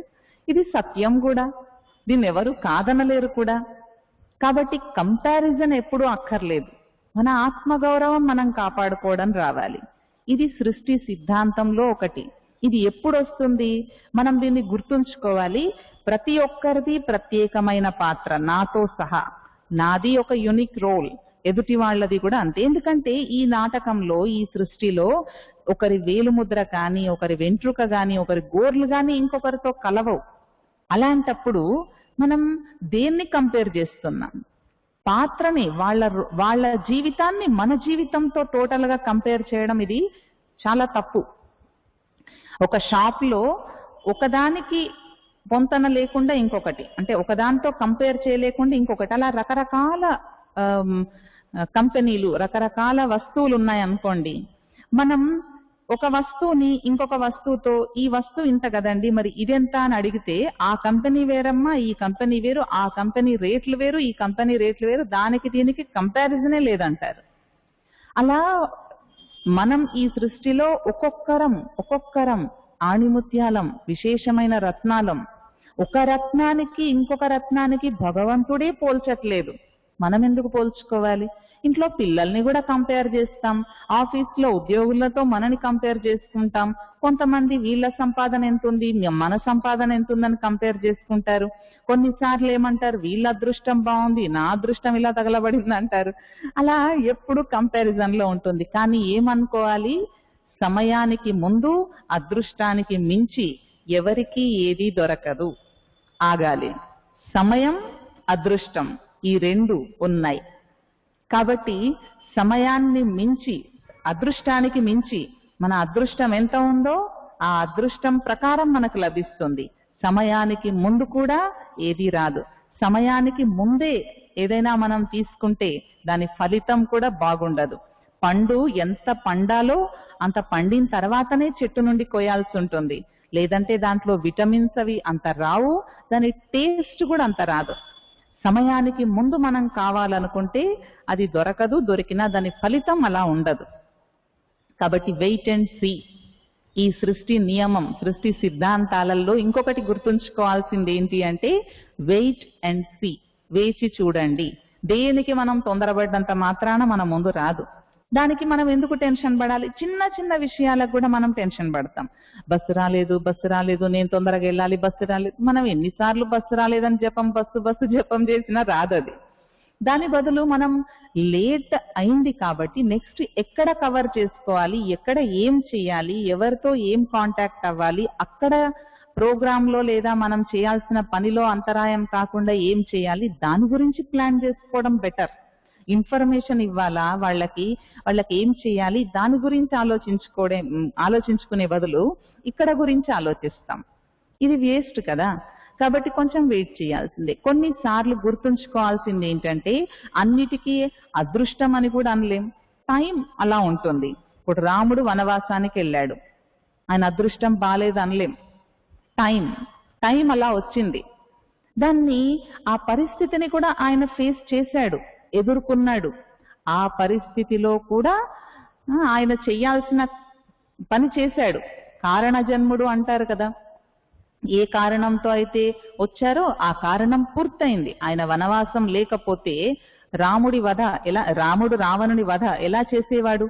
ఇది సత్యం కూడా, దీన్ని ఎవరు కాదనలేరు కూడా. కాబట్టి కంపారిజన్ ఎప్పుడూ అక్కర్లేదు, మన ఆత్మగౌరవం మనం కాపాడుకోవడం రావాలి. ఇది సృష్టి సిద్ధాంతంలో ఒకటి. ఇది ఎప్పుడు వస్తుంది, మనం దీన్ని గుర్తుంచుకోవాలి. ప్రతి ఒక్కరిది ప్రత్యేకమైన పాత్ర, నాతో సహా. నాది ఒక యూనిక్ రోల్, ఎదుటి వాళ్ళది కూడా అంతే. ఎందుకంటే ఈ నాటకంలో, ఈ సృష్టిలో ఒకరి వేలుముద్ర కానీ, ఒకరి వెంట్రుక కానీ, ఒకరి గోర్లు కానీ ఇంకొకరితో కలవవు. అలాంటప్పుడు మనం దేన్ని కంపేర్ చేస్తున్నాం? పాత్రని, వాళ్ళ జీవితాన్ని మన జీవితంతో టోటల్ గా కంపేర్ చేయడం ఇది చాలా తప్పు. ఒక షాప్ లో ఒకదానికి పొంతన లేకుండా ఇంకొకటి, అంటే ఒకదానితో కంపేర్ చేయలేకుండా ఇంకొకటి, అలా రకరకాల కంపెనీలు, రకరకాల వస్తువులు ఉన్నాయనుకోండి. మనం ఒక వస్తువుని ఇంకొక వస్తువుతో, ఈ వస్తువు ఇంత కదండి మరి ఇదెంత అని అడిగితే, ఆ కంపెనీ వేరమ్మా, ఈ కంపెనీ వేరు, ఆ కంపెనీ రేట్లు వేరు, ఈ కంపెనీ రేట్లు వేరు, దానికి దీనికి కంపారిజనే లేదంటారు. అలా మనం ఈ సృష్టిలో ఒక్కొక్కరం ఆణిముత్యాలం, విశేషమైన రత్నాలం. ఒక రత్నానికి ఇంకొక రత్నానికి భగవంతుడే పోల్చట్లేదు, మనం ఎందుకు పోల్చుకోవాలి? ఇంట్లో పిల్లల్ని కూడా కంపేర్ చేస్తాం, ఆఫీస్లో ఉద్యోగులతో మనని కంపేర్ చేసుకుంటాం. కొంతమంది వీళ్ళ సంపాదన ఎంతుంది, మన సంపాదన ఎంతుందని కంపేర్ చేసుకుంటారు. కొన్నిసార్లు ఏమంటారు, వీళ్ళ అదృష్టం బాగుంది, నా అదృష్టం ఇలా తగలబడింది అంటారు. అలా ఎప్పుడు కంపారిజన్ లో ఉంటుంది. కానీ ఏమనుకోవాలి, సమయానికి ముందు అదృష్టానికి మించి ఎవరికి ఏది దొరకదు. ఆగాలి. సమయం, అదృష్టం ఈ రెండు ఉన్నాయి. కాబట్టి సమయాన్ని మించి, అదృష్టానికి మించి మన అదృష్టం ఎంత ఉందో ఆ అదృష్టం ప్రకారం మనకు లభిస్తుంది. సమయానికి ముందు కూడా ఏది రాదు. సమయానికి ముందే ఏదైనా మనం తీసుకుంటే దాని ఫలితం కూడా బాగుండదు. పండు ఎంత పండాలో అంత పండిన తర్వాతనే చెట్టు నుండి కోయాల్సి ఉంటుంది. లేదంటే దాంట్లో విటమిన్స్ అవి అంత రావు, దాని టేస్ట్ కూడా అంత రాదు. సమయానికి ముందు మనం కావాలనుకుంటే అది దొరకదు, దొరికినా దాని ఫలితం అలా ఉండదు. కాబట్టి వెయిట్ అండ్ సీ, ఈ సృష్టి నియమం, సృష్టి సిద్ధాంతాలలో ఇంకొకటి గుర్తుంచుకోవాల్సింది ఏంటి అంటే వెయిట్ అండ్ సీ, వేచి చూడండి. దేనికి మనం తొందరపడ్డంత మాత్రాన మన ముందు రాదు. దానికి మనం ఎందుకు టెన్షన్ పడాలి? చిన్న చిన్న విషయాలకు కూడా మనం టెన్షన్ పడతాం. బస్సు రాలేదు, నేను తొందరగా వెళ్ళాలి, బస్సు రాలేదు. మనం ఎన్నిసార్లు బస్సు రాలేదని బస్సు జపం చేసినా రాదది. దాని బదులు మనం లేట్ అయింది కాబట్టి నెక్స్ట్ ఎక్కడ కవర్ చేసుకోవాలి, ఎక్కడ ఏం చేయాలి, ఎవరితో ఏం కాంటాక్ట్ అవ్వాలి, అక్కడ ప్రోగ్రాంలో లేదా మనం చేయాల్సిన పనిలో అంతరాయం కాకుండా ఏం చేయాలి, దాని గురించి ప్లాన్ చేసుకోవడం బెటర్. ఇన్ఫర్మేషన్ ఇవ్వాలా వాళ్ళకి ఏం చేయాలి దాని గురించి ఆలోచించుకునే బదులు ఇక్కడ గురించి ఆలోచిస్తాం. ఇది వేస్ట్ కదా. కాబట్టి కొంచెం వెయిట్ చేయాల్సిందే. కొన్నిసార్లు గుర్తుంచుకోవాల్సింది ఏంటంటే అన్నిటికీ అదృష్టం అని కూడా అనలేం, టైం అలా ఉంటుంది. ఇప్పుడు రాముడు వనవాసానికి వెళ్ళాడు, ఆయన అదృష్టం బాలేదు అనలేం. టైం అలా వచ్చింది. దాన్ని, ఆ పరిస్థితిని కూడా ఆయన ఫేస్ చేశాడు, ఎదుర్కొన్నాడు. ఆ పరిస్థితిలో కూడా ఆయన చెయ్యాల్సిన పని చేశాడు. కారణ జన్ముడు అంటారు కదా. ఏ కారణంతో అయితే వచ్చారో ఆ కారణం పూర్తయింది. ఆయన వనవాసం లేకపోతే రాముడి వధ ఎలా, రాముడు రావణుని వధ ఎలా చేసేవాడు?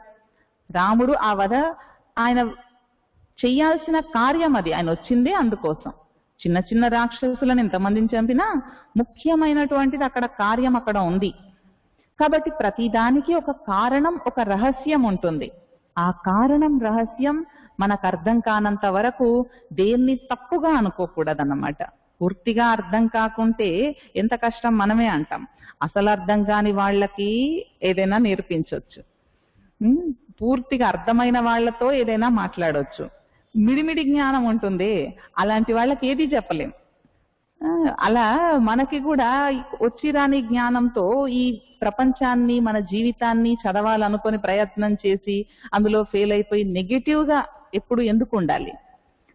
రాముడు ఆ వధ ఆయన చెయ్యాల్సిన కార్యం అది, ఆయన వచ్చిందే అందుకోసం. చిన్న చిన్న రాక్షసులను ఎంతమందిని చంపినా ముఖ్యమైనటువంటిది అక్కడ కార్యం అక్కడ ఉంది. కాబట్టి ప్రతిదానికి ఒక కారణం, ఒక రహస్యం ఉంటుంది. ఆ కారణం రహస్యం మనకు అర్థం కానంత వరకు దేన్ని తప్పుగా అనుకోకూడదన్నమాట. పూర్తిగా అర్థం కాకుంటే ఎంత కష్టం మనమే అంటాం. అసలు అర్థం కాని వాళ్ళకి ఏదైనా నేర్పించవచ్చు, పూర్తిగా అర్థమైన వాళ్ళతో ఏదైనా మాట్లాడవచ్చు. మిడిమిడి జ్ఞానం ఉంటుంది, అలాంటి వాళ్ళకి ఏది చెప్పలేం. అలా మనకి కూడా వచ్చి రాని జ్ఞానంతో ఈ ప్రపంచాన్ని, మన జీవితాన్ని చదవాలనుకొని ప్రయత్నం చేసి అందులో ఫెయిల్ అయిపోయి నెగటివ్ గా ఎప్పుడు ఎందుకు ఉండాలి?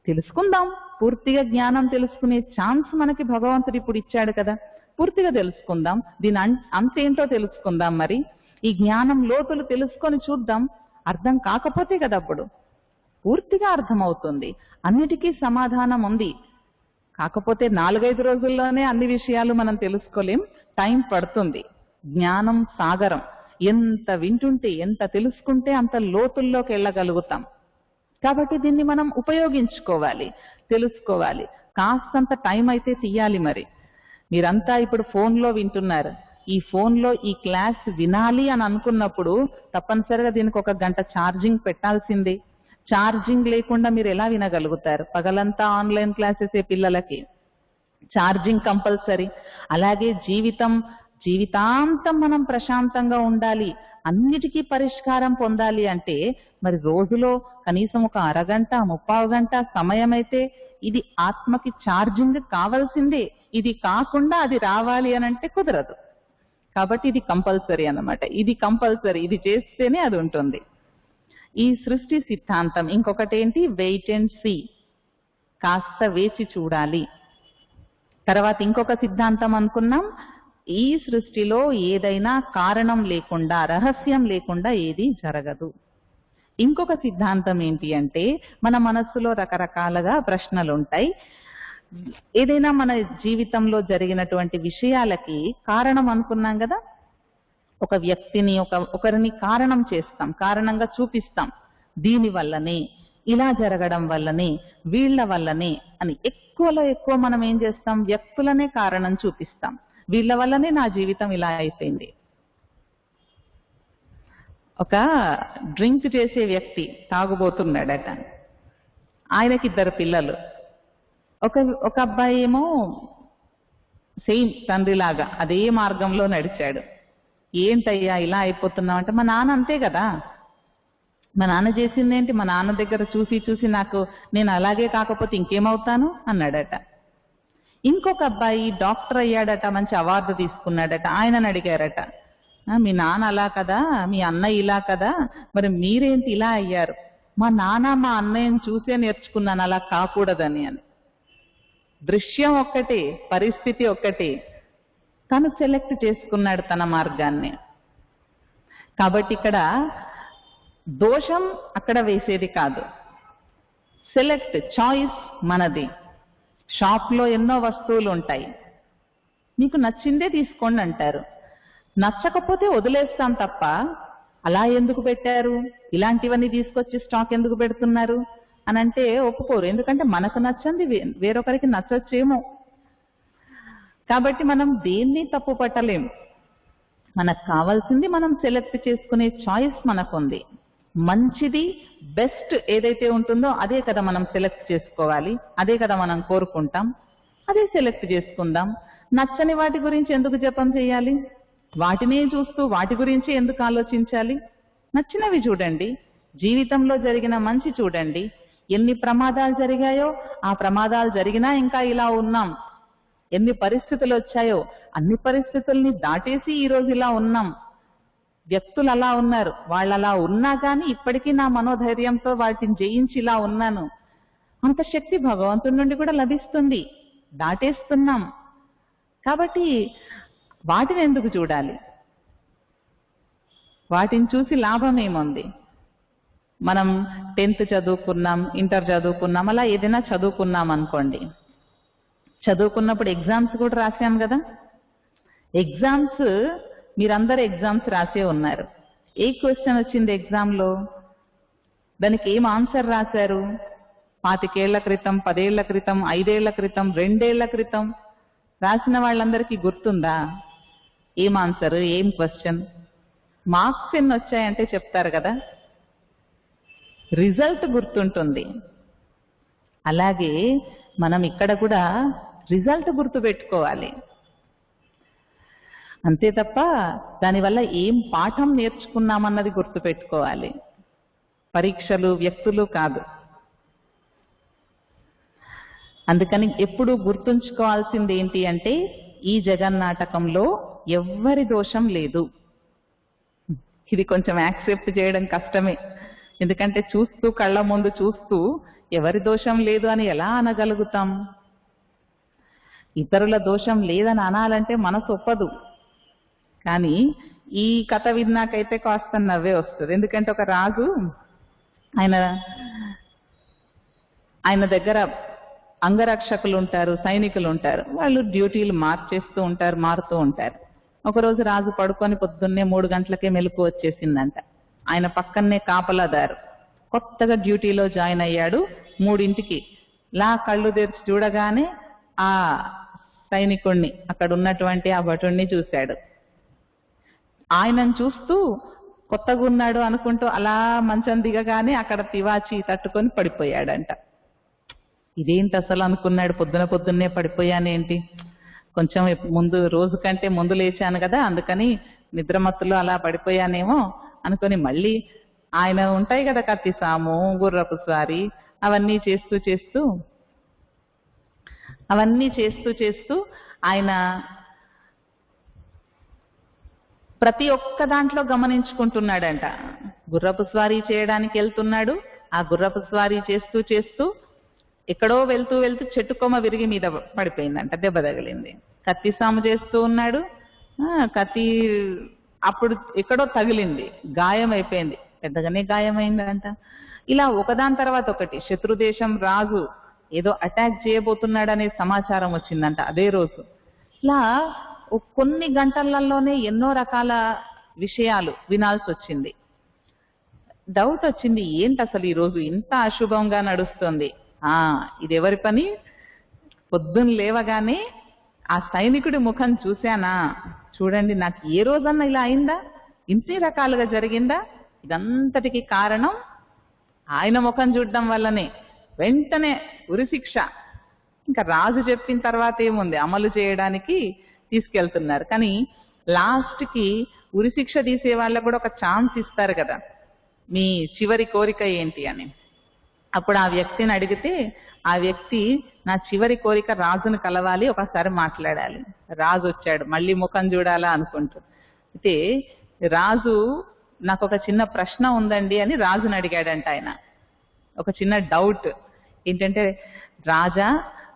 తెలుసుకుందాం. పూర్తిగా జ్ఞానం తెలుసుకునే ఛాన్స్ మనకి భగవంతుడు ఇప్పుడు ఇచ్చాడు కదా, పూర్తిగా తెలుసుకుందాం. దీని అంతేంటో తెలుసుకుందాం. మరి ఈ జ్ఞానం లోతులు తెలుసుకొని చూద్దాం. అర్థం కాకపోతే కదా అప్పుడు పూర్తిగా అర్థమవుతుంది. అన్నిటికీ సమాధానం ఉంది. కాకపోతే 4-5 రోజుల్లోనే అన్ని విషయాలు మనం తెలుసుకోలేం, టైం పడుతుంది. జ్ఞానం సాగరం, ఎంత వింటుంటే, ఎంత తెలుసుకుంటే అంత లోతుల్లోకి వెళ్ళగలుగుతాం. కాబట్టి దీన్ని మనం ఉపయోగించుకోవాలి, తెలుసుకోవాలి. కాస్తంత టైం అయితే తీయాలి. మరి మీరంతా ఇప్పుడు ఫోన్లో వింటున్నారు. ఈ ఫోన్లో ఈ క్లాస్ వినాలి అని అనుకున్నప్పుడు తప్పనిసరిగా దీనికి 1 గంట ఛార్జింగ్ పెట్టాల్సిందే. ఛార్జింగ్ లేకుండా మీరు ఎలా వినగలుగుతారు? పగలంతా ఆన్లైన్ క్లాసెస్ పిల్లలకి, ఛార్జింగ్ కంపల్సరీ. అలాగే జీవితాంతం మనం ప్రశాంతంగా ఉండాలి, అన్నిటికీ పరిష్కారం పొందాలి అంటే మరి రోజులో కనీసం 1 అరగంట, 30 గంట సమయం అయితే ఇది ఆత్మకి ఛార్జింగ్ కావాల్సిందే. ఇది కాకుండా అది రావాలి అని అంటే కుదరదు. కాబట్టి ఇది కంపల్సరీ అన్నమాట. ఇది కంపల్సరీ, ఇది చేస్తేనే అది ఉంటుంది. ఈ సృష్టి సిద్ధాంతం. ఇంకొకటి ఏంటి? వెయిట్ అండ్ సీ, కాస్త వేచి చూడాలి. తర్వాత ఇంకొక సిద్ధాంతం అనుకున్నాం, ఈ సృష్టిలో ఏదైనా కారణం లేకుండా, రహస్యం లేకుండా ఏది జరగదు. ఇంకొక సిద్ధాంతం ఏంటి అంటే, మన మనస్సులో రకరకాలుగా ప్రశ్నలు ఉంటాయి. ఏదైనా మన జీవితంలో జరిగినటువంటి విషయాలకి కారణం అనుకున్నాం కదా, ఒక వ్యక్తిని, ఒకరిని కారణం చేస్తాం, కారణంగా చూపిస్తాం. దీని వల్లనే, ఇలా జరగడం వల్లనే, వీళ్ళ వల్లనే అని ఎక్కువలో ఎక్కువ మనం ఏం చేస్తాం? వ్యక్తులనే కారణం చూపిస్తాం. వీళ్ళ వల్లనే నా జీవితం ఇలా అయిపోయింది. ఒక డ్రింక్ చేసే వ్యక్తి తాగుబోతున్నాడట. ఆయనకి 2 పిల్లలు. ఒక అబ్బాయి ఏమో సేమ్ తండ్రిలాగా అదే మార్గంలో నడిచాడు. ఏంటయ్యా ఇలా అయిపోతున్నావు అంటే, మా నాన్న అంతే కదా, మా నాన్న చేసింది ఏంటి, మా నాన్న దగ్గర చూసి చూసి నేను అలాగే కాకపోతే ఇంకేమవుతాను అన్నాడట. ఇంకొక అబ్బాయి డాక్టర్ అయ్యాడట, మంచి అవార్డు తీసుకున్నాడట. ఆయనని అడిగారట, మీ నాన్న అలా కదా, మీ అన్నయ్య ఇలా కదా, మరి మీరేంటి ఇలా అయ్యారు? మా నాన్న మా అన్నయ్యని చూసే నేర్చుకున్నాను అలా కాకూడదని అని. దృశ్యం ఒక్కటే, పరిస్థితి ఒక్కటే, తను సెలెక్ట్ చేసుకున్నాడు తన మార్గాన్ని. కాబట్టి ఇక్కడ దోషం అక్కడ వేసేది కాదు, సెలెక్ట్, చాయిస్ మనది. షాప్లో ఎన్నో వస్తువులు ఉంటాయి, మీకు నచ్చిందే తీసుకోండి అంటారు. నచ్చకపోతే వదిలేస్తాం తప్ప అలా ఎందుకు పెట్టారు, ఇలాంటివన్నీ తీసుకొచ్చి స్టాక్ ఎందుకు పెడుతున్నారు అని అంటే ఒప్పుకోరు. ఎందుకంటే మనకు నచ్చంది వేరొకరికి నచ్చొచ్చేమో. కాబట్టి మనం దేన్ని తప్పు పట్టలేం. మనకు కావాల్సింది మనం సెలెక్ట్ చేసుకునే చాయిస్ మనకుంది. మంచిది, బెస్ట్ ఏదైతే ఉంటుందో అదే కదా మనం సెలెక్ట్ చేసుకోవాలి, అదే కదా మనం కోరుకుంటాం, అదే సెలెక్ట్ చేసుకుందాం. నచ్చని వాటి గురించి ఎందుకు జపం చేయాలి? వాటినే చూస్తూ వాటి గురించి ఎందుకు ఆలోచించాలి? నచ్చినవి చూడండి, జీవితంలో జరిగిన మంచి చూడండి. ఎన్ని ప్రమాదాలు జరిగాయో, ఆ ప్రమాదాలు జరిగినా ఇంకా ఇలా ఉన్నాం. ఎన్ని పరిస్థితులు వచ్చాయో అన్ని పరిస్థితుల్ని దాటేసి ఈరోజు ఇలా ఉన్నాం. వ్యక్తులు అలా ఉన్నారు, వాళ్ళు అలా ఉన్నా కానీ ఇప్పటికీ నా మనోధైర్యంతో వాటిని జయించి ఇలా ఉన్నాను. అంత శక్తి భగవంతుడి నుండి కూడా లభిస్తుంది, దాటేస్తున్నాం. కాబట్టి వాటిని ఎందుకు చూడాలి? వాటిని చూసి లాభం ఏముంది? మనం 10th చదువుకున్నాం, ఇంటర్ చదువుకున్నాం, అలా ఏదైనా చదువుకున్నాం అనుకోండి. చదువుకున్నప్పుడు ఎగ్జామ్స్ కూడా రాసాం కదా. ఎగ్జామ్స్ మీరందరూ ఎగ్జామ్స్ రాసే ఉన్నారు. ఏ క్వశ్చన్ వచ్చింది ఎగ్జామ్లో? దానికి ఏం ఆన్సర్ రాశారు? 25 ఏళ్ల క్రితం, 10 ఏళ్ల క్రితం, 5 ఏళ్ల క్రితం, 2 ఏళ్ల క్రితం రాసిన వాళ్ళందరికీ గుర్తుందా? ఏం ఆన్సర్, ఏం క్వశ్చన్? మార్క్స్ ఎన్ని వచ్చాయంటే చెప్తారు కదా, రిజల్ట్ గుర్తుంటుంది. అలాగే మనం ఇక్కడ కూడా రిజల్ట్ గుర్తు పెట్టుకోవాలి. అంతే తప్ప దానివల్ల ఏం పాఠం నేర్చుకున్నామన్నది గుర్తు పెట్టుకోవాలి. పరీక్షలు, వ్యక్తులు కాదు. అందుకని ఎప్పుడు గుర్తుంచుకోవాల్సింది ఏంటి అంటే, ఈ జగన్నాటకంలో ఎవ్వరి దోషం లేదు. ఇది కొంచెం యాక్సెప్ట్ చేయడం కష్టమే. ఎందుకంటే చూస్తూ, కళ్ళ ముందు చూస్తూ ఎవరి దోషం లేదు అని ఎలా అనగలుగుతాం? ఇతరుల దోషం లేదని అనాలంటే మనసు ఒప్పదు. కానీ ఈ కథ విన్నాకైతే కాస్త నవ్వే వస్తుంది. ఎందుకంటే ఒక రాజు, ఆయన దగ్గర అంగరక్షకులు ఉంటారు, సైనికులు ఉంటారు. వాళ్ళు డ్యూటీలు మారుతూ ఉంటారు. ఒకరోజు రాజు పడుకొని పొద్దున్నే 3 గంటలకే మెలకు వచ్చేసిందంట. ఆయన పక్కనే కాపలాదారు కొత్తగా డ్యూటీలో జాయిన్ అయ్యాడు. 3ంటికి కళ్ళు తెరిచి చూడగానే ఆ సైనికుణ్ణి, అక్కడ ఉన్నటువంటి ఆ భటుణ్ణి చూశాడు. ఆయనను చూస్తూ కొత్తగా ఉన్నాడు అనుకుంటూ అలా మంచం దిగగానే అక్కడ తివాచి తట్టుకొని పడిపోయాడంట. ఇదేంటి అసలు అనుకున్నాడు, పొద్దున్నే పడిపోయానేంటి, కొంచెం ముందు రోజు కంటే ముందు లేచాను కదా, అందుకని నిద్రమత్తులో అలా పడిపోయానేమో అనుకొని మళ్ళీ ఆయన ఉంటాయి కదా కత్తిసాము, గుర్రపు స్వారీ, అవన్నీ చేస్తూ ఆయన ప్రతి ఒక్క దాంట్లో గమనించుకుంటున్నాడంట. గుర్రపు స్వారీ చేయడానికి వెళ్తున్నాడు. ఆ గుర్రపు స్వారీ చేస్తూ ఎక్కడో వెళ్తూ చెట్టు కొమ్మ విరిగి మీద పడిపోయిందంట, దెబ్బ తగిలింది. కత్తి సాము చేస్తూ ఉన్నాడు, కత్తి అప్పుడు ఎక్కడో తగిలింది, గాయం అయిపోయింది, పెద్దగానే గాయమైందంట. ఇలా ఒకదాని తర్వాత ఒకటి శత్రుదేశం రాజు ఏదో అటాక్ చేయబోతున్నాడనే సమాచారం వచ్చిందంట అదే రోజు. ఇలా కొన్ని గంటలలోనే ఎన్నో రకాల విషయాలు వినాల్సి వచ్చింది. డౌట్ వచ్చింది, ఏంటి అసలు ఈరోజు ఇంత అశుభంగా నడుస్తుంది? ఇది ఎవరి పని? పొద్దున్న లేవగానే ఆ సైనికుడి ముఖం చూశానా, చూడండి నాకు ఏ రోజన్నా ఇలా అయిందా, ఇన్ని రకాలుగా జరిగిందా? ఇదంతటికి కారణం ఆయన ముఖం చూడడం వల్లనే. వెంటనే ఉరిశిక్ష, ఇంకా రాజు చెప్పిన తర్వాత ఏముంది, అమలు చేయడానికి తీసుకెళ్తున్నారు. కానీ లాస్ట్కి ఉరిశిక్ష తీసే వాళ్ళకు కూడా ఒక ఛాన్స్ ఇస్తారు కదా, మీ చివరి కోరిక ఏంటి అని. అప్పుడు ఆ వ్యక్తిని అడిగితే ఆ వ్యక్తి, నా చివరి కోరిక రాజును కలవాలి, ఒకసారి మాట్లాడాలి. రాజు వచ్చాడు, మళ్ళీ ముఖం చూడాలా అనుకుంటూ. అయితే రాజు, నాకు ఒక చిన్న ప్రశ్న ఉందండి అని రాజుని అడిగాడంట ఆయన. ఒక చిన్న డౌట్ ఏంటంటే, రాజా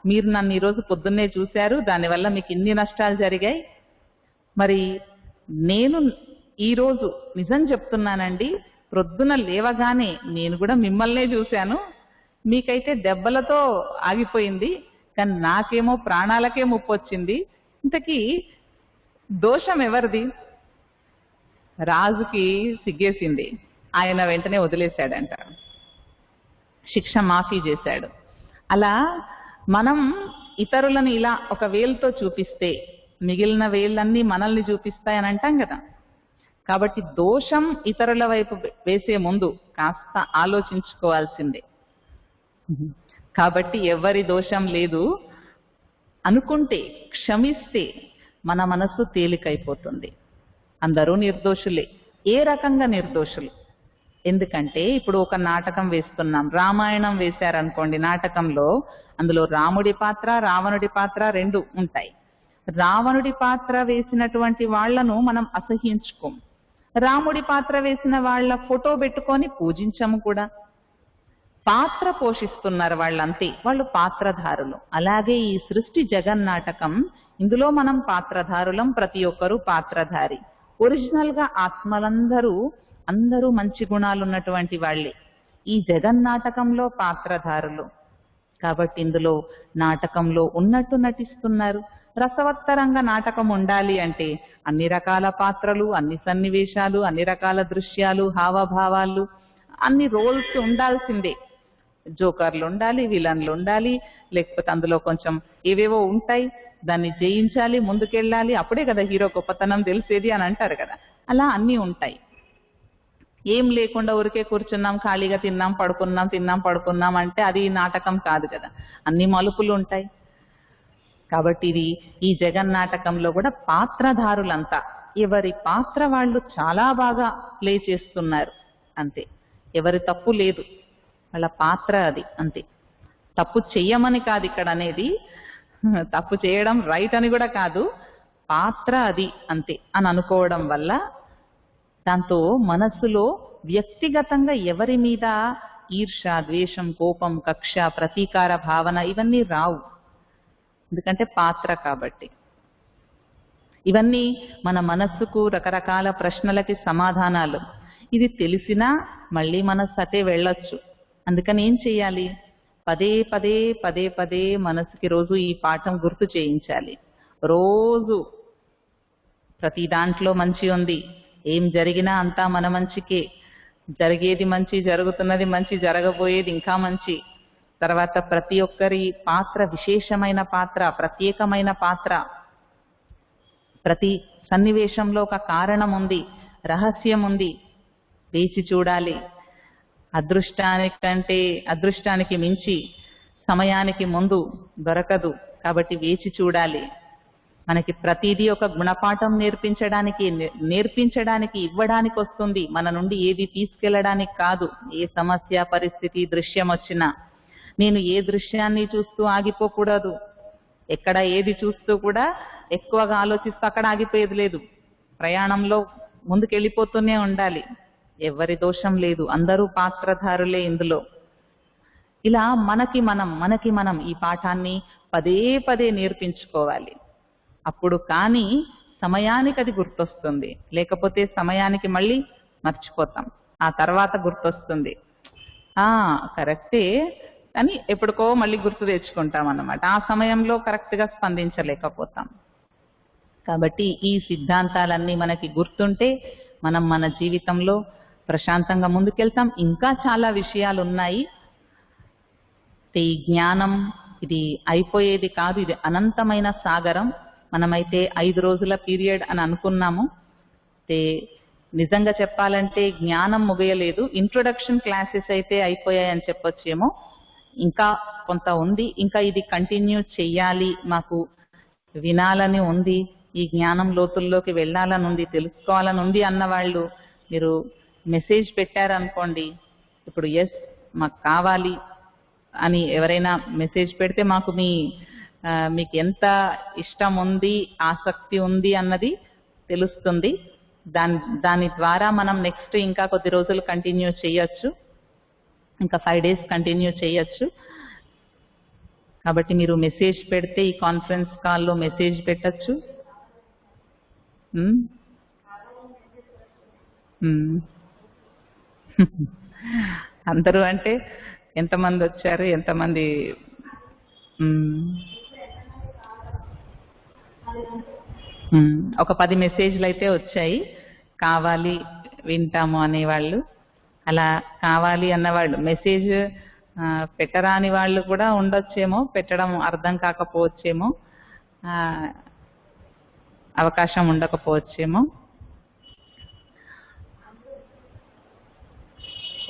మీరు నన్ను ఈరోజు పొద్దున్నే చూశారు, దానివల్ల మీకు ఇన్ని నష్టాలు జరిగాయి. మరి నేను ఈరోజు నిజం చెప్తున్నానండి, ప్రొద్దున లేవగానే నేను కూడా మిమ్మల్నే చూశాను. మీకైతే దెబ్బలతో ఆగిపోయింది, కానీ నాకేమో ప్రాణాలకే ముప్పు వచ్చింది. ఇంతకీ దోషం ఎవరిది? రాజుకి సిగ్గేసింది. ఆయన వెంటనే వదిలేశాడంట, శిక్ష మాఫీ చేశాడు. అలా మనం ఇతరులను ఇలా ఒక వేలుతో చూపిస్తే మిగిలిన వేళ్ళన్నీ మనల్ని చూపిస్తాయని అంటాం కదా. కాబట్టి దోషం ఇతరుల వైపు వేసే ముందు కాస్త ఆలోచించుకోవాల్సిందే. కాబట్టి ఎవరి దోషం లేదు అనుకుంటే, క్షమిస్తే మన మనసు తేలికైపోతుంది. అందరూ నిర్దోషులే. ఏ రకంగా నిర్దోషులు? ఎందుకంటే ఇప్పుడు ఒక నాటకం వేస్తున్నాం, రామాయణం వేశారనుకోండి, నాటకంలో అందులో రాముడి పాత్ర, రావణుడి పాత్ర 2 ఉంటాయి. రావణుడి పాత్ర వేసినటువంటి వాళ్లను మనం అసహ్యించుకోం, రాముడి పాత్ర వేసిన వాళ్ళ ఫోటో పెట్టుకొని పూజించము కూడా. పాత్ర పోషిస్తున్నారు వాళ్ళంతే, వాళ్ళు పాత్రధారులు. అలాగే ఈ సృష్టి జగన్నాటకం, ఇందులో మనం పాత్రధారులం, ప్రతి ఒక్కరూ పాత్రధారి. ఒరిజినల్ గా అందరూ మంచి గుణాలు ఉన్నటువంటి వాళ్ళే ఈ జగన్నాటకంలో పాత్రధారులు. కాబట్టి ఇందులో నాటకంలో ఉన్నట్టు నటిస్తున్నారు. రసవత్తరంగా నాటకం ఉండాలి అంటే అన్ని రకాల పాత్రలు, అన్ని సన్నివేశాలు, అన్ని రకాల దృశ్యాలు, హావభావాలు, అన్ని రోల్స్ ఉండాల్సిందే. జోకర్లు ఉండాలి, విలన్లు ఉండాలి, లేకపోతే అందులో కొంచెం ఏవేవో ఉంటాయి, దాన్ని జయించాలి, ముందుకెళ్ళాలి, అప్పుడే కదా హీరో గొప్పతనం తెలిసేది అని అంటారు కదా. అలా అన్నీ ఉంటాయి. ఏం లేకుండా ఊరికే కూర్చున్నాం, ఖాళీగా తిన్నాం పడుకున్నాం, తిన్నాం పడుకున్నాం అంటే అది నాటకం కాదు కదా. అన్ని మలుపులు ఉంటాయి. కాబట్టి ఇది ఈ జగన్నాటకంలో కూడా పాత్రధారులంతా ఎవరి పాత్ర వాళ్ళు చాలా బాగా ప్లే చేస్తున్నారు అంతే. ఎవరి తప్పు లేదు, వాళ్ళ పాత్ర అది అంతే. తప్పు చెయ్యమని కాదు ఇక్కడ అనేది, తప్పు చేయడం రైట్ అని కూడా కాదు, పాత్ర అది అంతే అని అనుకోవడం వల్ల దాంతో మనస్సులో వ్యక్తిగతంగా ఎవరి మీద ఈర్ష, ద్వేషం, కోపం, కక్ష, ప్రతీకార భావన ఇవన్నీ రావు. ఎందుకంటే పాత్ర కాబట్టి. ఇవన్నీ మన మనస్సుకు రకరకాల ప్రశ్నలకి సమాధానాలు. ఇది తెలిసినా మళ్ళీ మనస్సు అటే వెళ్ళొచ్చు. అందుకని ఏం చెయ్యాలి? పదే పదే పదే పదే మనసుకి రోజు ఈ పాఠం గుర్తు చేయించాలి. రోజు ప్రతి దాంట్లో మంచి ఉంది, ఏం జరిగినా అంతా మన మంచికే, జరిగేది మంచి, జరుగుతున్నది మంచి, జరగబోయేది ఇంకా మంచి. తర్వాత ప్రతి ఒక్కరి పాత్ర విశేషమైన పాత్ర, ప్రత్యేకమైన పాత్ర. ప్రతి సన్నివేశంలో ఒక కారణం ఉంది, రహస్యం ఉంది, వేచి చూడాలి. అదృష్టానికి మించి సమయానికి ముందు దొరకదు, కాబట్టి వేచి చూడాలి. మనకి ప్రతిదీ ఒక గుణపాఠం నేర్పించడానికి ఇవ్వడానికి వస్తుంది, మన నుండి ఏది తీసుకెళ్లడానికి కాదు. ఏ సమస్య, పరిస్థితి, దృశ్యం వచ్చినా నేను ఏ దృశ్యాన్ని చూస్తూ ఆగిపోకూడదు. ఎక్కడ ఏది చూస్తూ కూడా ఎక్కువగా ఆలోచిస్తూ అక్కడ ఆగిపోయేది లేదు. ప్రయాణంలో ముందుకెళ్ళిపోతూనే ఉండాలి. ఎవరి దోషం లేదు, అందరూ పాత్రధారులే ఇందులో. ఇలా మనకి మనం ఈ పాఠాన్ని పదే పదే నేర్పించుకోవాలి. అప్పుడు కానీ సమయానికి అది గుర్తొస్తుంది, లేకపోతే సమయానికి మళ్ళీ మర్చిపోతాం. ఆ తర్వాత గుర్తొస్తుంది, కరెక్టే అని ఎప్పటికో మళ్ళీ గుర్తు తెచ్చుకుంటాం అన్నమాట. ఆ సమయంలో కరెక్ట్గా స్పందించలేకపోతాం. కాబట్టి ఈ సిద్ధాంతాలన్నీ మనకి గుర్తుంటే మనం మన జీవితంలో ప్రశాంతంగా ముందుకెళ్తాం. ఇంకా చాలా విషయాలు ఉన్నాయి. ఈ జ్ఞానం ఇది అయిపోయేది కాదు, ఇది అనంతమైన సాగరం. మనమైతే 5 రోజుల పీరియడ్ అని అనుకున్నాము. నిజంగా చెప్పాలంటే జ్ఞానం ముగియలేదు. ఇంట్రొడక్షన్ క్లాసెస్ అయితే అయిపోయాయని చెప్పొచ్చేమో. ఇంకా కొంత ఉంది, ఇంకా ఇది కంటిన్యూ చెయ్యాలి, మాకు వినాలని ఉంది, ఈ జ్ఞానం లోతుల్లోకి వెళ్ళాలని ఉంది, తెలుసుకోవాలని ఉంది అన్నవాళ్ళు మీరు మెసేజ్ పెట్టారనుకోండి, ఇప్పుడు ఎస్ మాకు కావాలి అని ఎవరైనా మెసేజ్ పెడితే మాకు మీకు ఎంత ఇష్టం ఉంది, ఆసక్తి ఉంది అన్నది తెలుస్తుంది. దాని ద్వారా మనం నెక్స్ట్ ఇంకా కొద్ది రోజులు కంటిన్యూ చేయొచ్చు, ఇంకా 5 days కంటిన్యూ చేయొచ్చు. కాబట్టి మీరు మెసేజ్ పెడితే ఈ కాన్ఫరెన్స్ కాల్లో మెసేజ్ పెట్టచ్చు. అందరూ అంటే ఎంతమంది వచ్చారు, ఎంతమంది? ఒక 10 మెసేజ్లు అయితే వచ్చాయి, కావాలి వింటాము అనేవాళ్ళు. అలా కావాలి అన్నవాళ్ళు మెసేజ్ పెట్టరాని వాళ్ళు కూడా ఉండొచ్చేమో, పెట్టడం అర్థం కాకపోవచ్చేమో, అవకాశం ఉండకపోవచ్చేమో.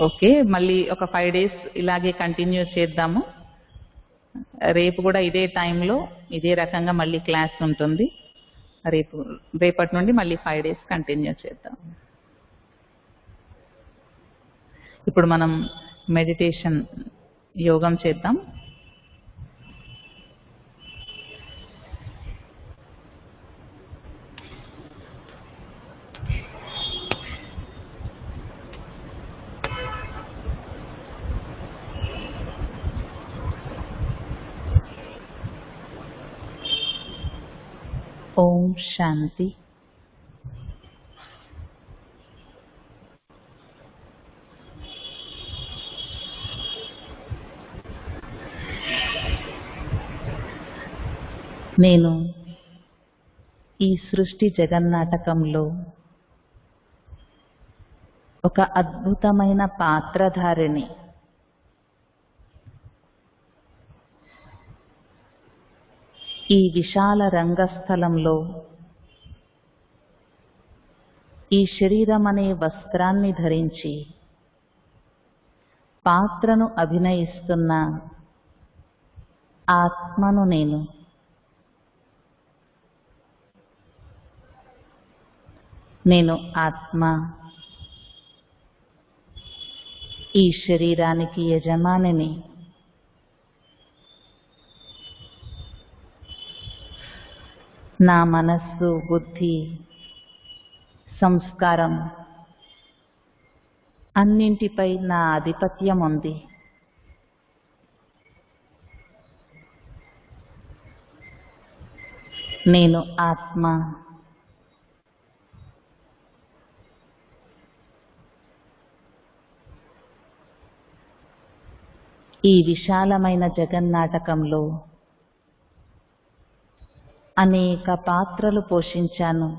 ఓకే, మళ్ళీ ఒక 5 days ఇలాగే కంటిన్యూ చేద్దాము. రేపు కూడా ఇదే టైంలో ఇదే రకంగా మళ్ళీ క్లాస్ ఉంటుంది. రేపటి నుండి మళ్ళీ 5 days కంటిన్యూ చేద్దాం. ఇప్పుడు మనం మెడిటేషన్ యోగం చేద్దాం. ఓం శాంతి. నేను ఈ సృష్టి జగన్నాటకంలో ఒక అద్భుతమైన పాత్రధారిణి. ఈ విశాల రంగస్థలంలో ఈ శరీరం అనే వస్త్రాన్ని ధరించి పాత్రను అభినయిస్తున్న ఆత్మను నేను ఆత్మ. ఈ శరీరానికి యజమానిని. నా మనస్సు, బుద్ధి, సంస్కారం అన్నింటిపై నా ఆధిపత్యం ఉంది. నేను ఆత్మ. ఈ విశాలమైన జగన్నాటకంలో అనేక పాత్రలు పోషించాను.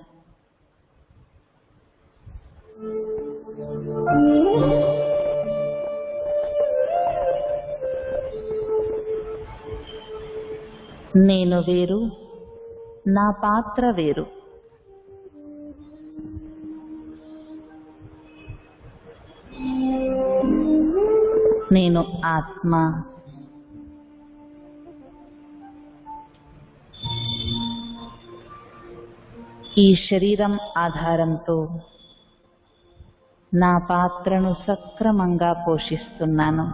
నేను వేరు, నా పాత్ర వేరు. నేను ఆత్మ. ఈ శరీరం ఆధారంతో నా పాత్రను సక్రమంగా పోషిస్తున్నాను.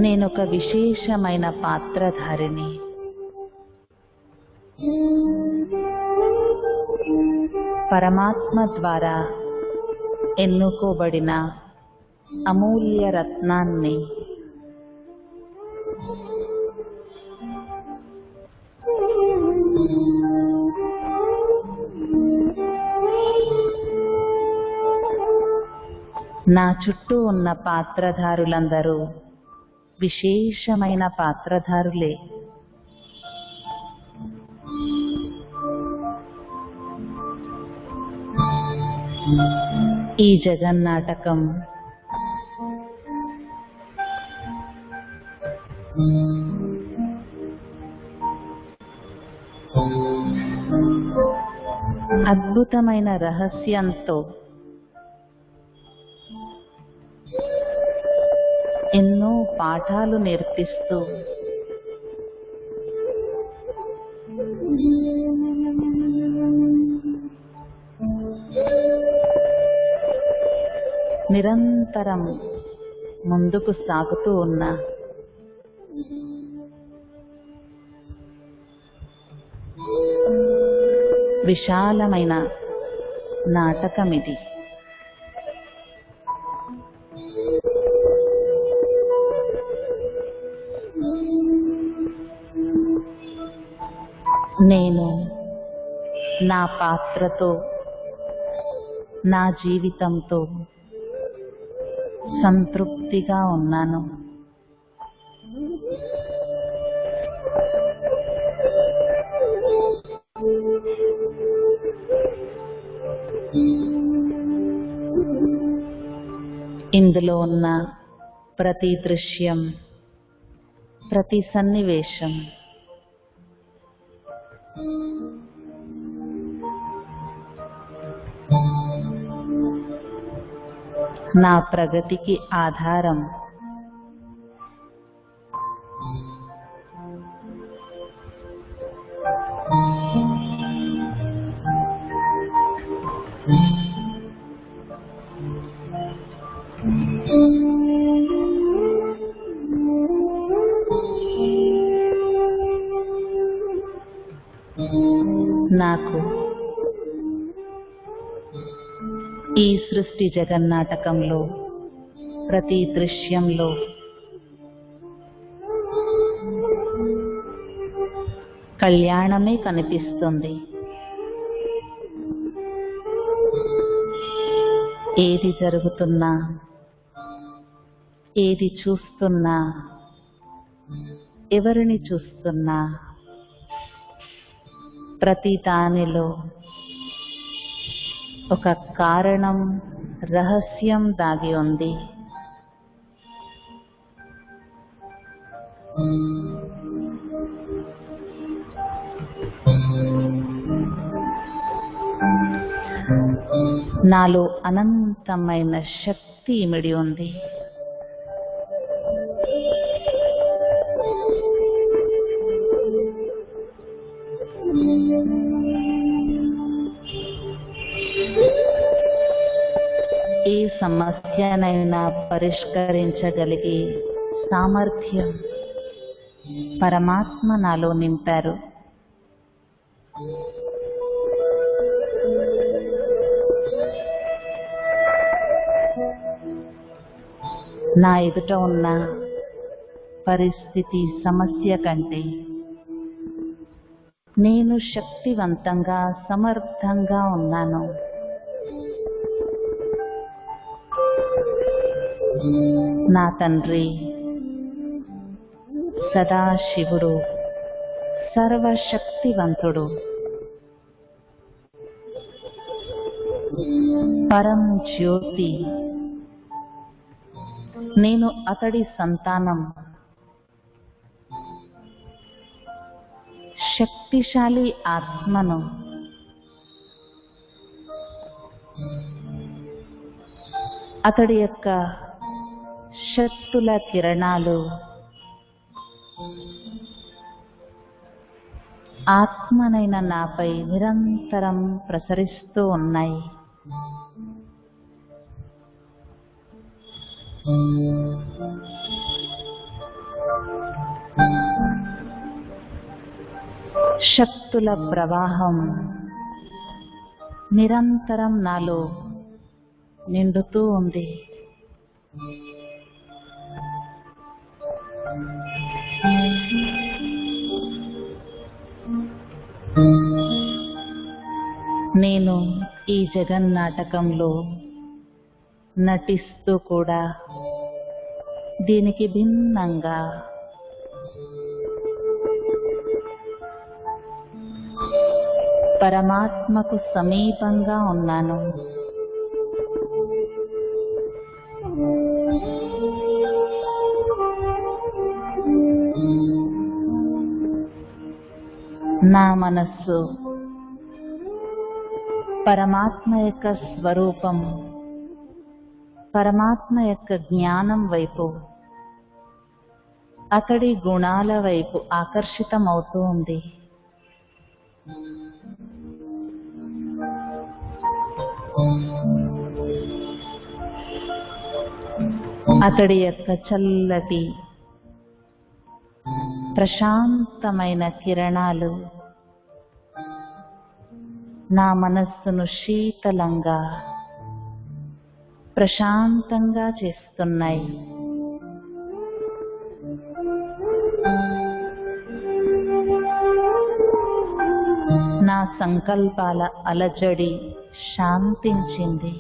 నేనొక విశేషమైన పాత్రధారిణి. పరమాత్మ ద్వారా ఎన్నుకోబడిన అమూల్య రత్నాన్ని. నా చుట్టూ ఉన్న పాత్రధారులందరూ విశేషమైన పాత్రధారులే. ఈ జగన్నాటకం అద్భుతమైన రహస్యంతో ఎన్నో పాఠాలు నేర్పిస్తూ నిరంతరం ముందుకు సాగుతూ ఉన్న విశాలమైన నాటకమిది. నేను నా పాత్రతో, నా జీవితంతో సంతృప్తిగా ఉన్నాను. ఇందులో ఉన్న ప్రతి దృశ్యం, ప్రతి సన్నివేశం నా ప్రగతికి ఆధారం. నాకు ఈ సృష్టి జగన్నాటకంలో ప్రతి దృశ్యంలో కళ్యాణమే కనిపిస్తుంది. ఏది జరుగుతున్నా ఏది చూస్తున్నా, ఎవరిని చూస్తున్నా, ప్రతి దానిలో ఒక కారణం, రహస్యం దాగి ఉంది. నాలో అనంతమైన శక్తి ఇమిడి ఉంది. ఏ సమస్యనైనా పరిష్కరించగలిగే సామర్థ్యం పరమాత్మ నాలో నింపారు. నా ఎదుట ఉన్న పరిస్థితి, సమస్య కంటే నేను శక్తివంతంగా, సమర్థంగా ఉన్నాను. నా తండ్రి సదాశివుడు సర్వశక్తివంతుడు, పరం జ్యోతి. నేను అతడి సంతానం. శక్తిశాలి ఆత్మను. అతడి యొక్క శక్తుల కిరణాలు ఆత్మనైన నాపై నిరంతరం ప్రసరిస్తూ ఉన్నాయి. శక్తుల ప్రవాహం నిరంతరం నాలో నిండుతూ ఉంది. నేను ఈ జగన్నాటకంలో నటిస్తూ కూడా దీనికి భిన్నంగా పరమాత్మకు సమీపంగా ఉన్నాను. నా మనస్సు పరమాత్మ యొక్క స్వరూపం, పరమాత్మ యొక్క జ్ఞానం వైపు, అతడి గుణాల వైపు ఆకర్షితమవుతూ ఉంది. అతడి యొక్క చల్లటి ప్రశాంతమైన కిరణాలు నా మనస్సును శీతలంగా, ప్రశాంతంగా చేస్తున్నాయి. నా సంకల్పాల అలజడి శాంతించింది.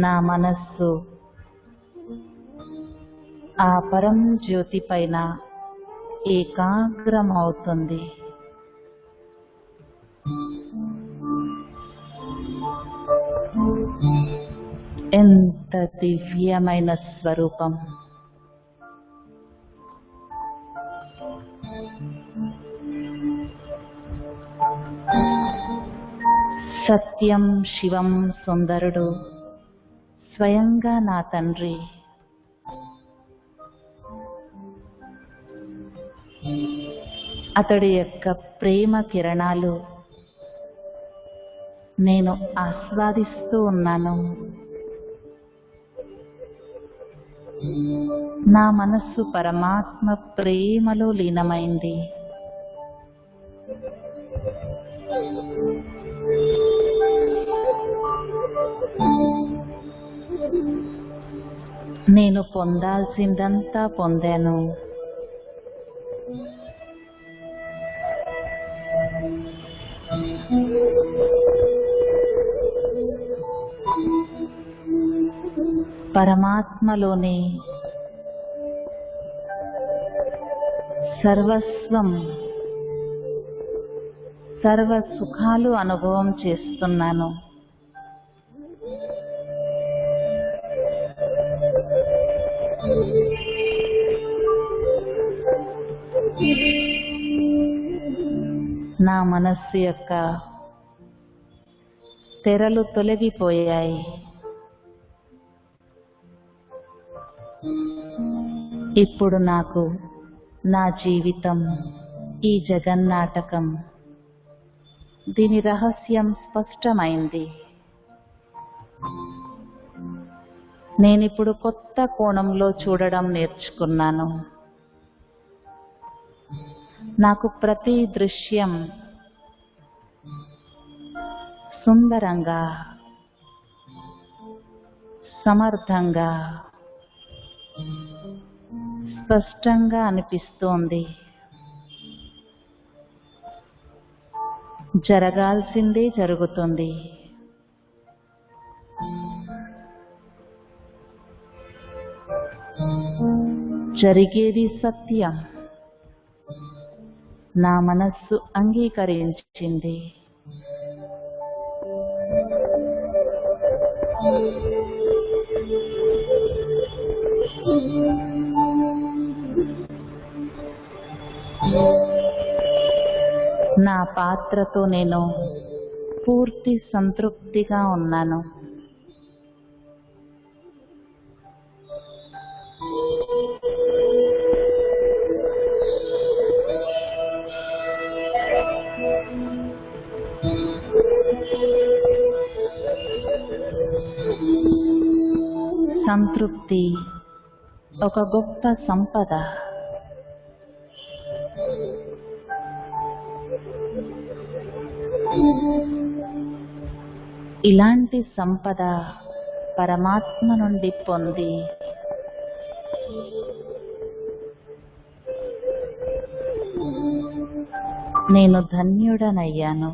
నా మనస్సు ఆ పరం జ్యోతి పైన ఏకాగ్రమవుతుంది. ఎంత దివ్యమైన స్వరూపం! సత్యం, శివం, సుందరుడు స్వయంగా నా తండ్రి. అతడి యొక్క ప్రేమ కిరణాలు నేను ఆస్వాదిస్తూ ఉన్నాను. నా మనస్సు పరమాత్మ ప్రేమలో లీనమైంది. నేను పొందాల్సిందంతా పొందాను. పరమాత్మలోనే సర్వస్వం, సర్వ సుఖాలు అనుభవం చేస్తున్నాను. నా మనస్సు యొక్క తెరలు తొలగిపోయాయి. ఇప్పుడు నాకు నా జీవితం ఈ జగన్నాటకం, దీని రహస్యం స్పష్టమైంది. నేనిప్పుడు కొత్త కోణంలో చూడడం నేర్చుకున్నాను. నాకు ప్రతి దృశ్యం సుందరంగా, సమర్థంగా, స్పష్టంగా అనిపిస్తోంది. జరగాల్సిందే జరుగుతుంది. జరిగేది సత్యం. నా మనస్సు అంగీకరించింది. నా పాత్రతో నేను పూర్తి సంతృప్తిగా ఉన్నాను. సంతృప్తి ఒక గొప్ప సంపద. ఇలాంటి సంపద పరమాత్మ నుండి పొంది నేను ధన్యుడనయ్యాను.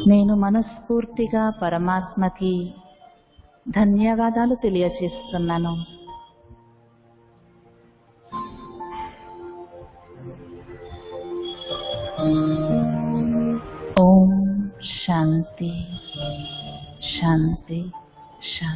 నేను మనస్ఫూర్తిగా పరమాత్మకి ధన్యవాదాలు తెలియచేస్తున్నాను. ఓం శాంతి శాంతి శాంతి.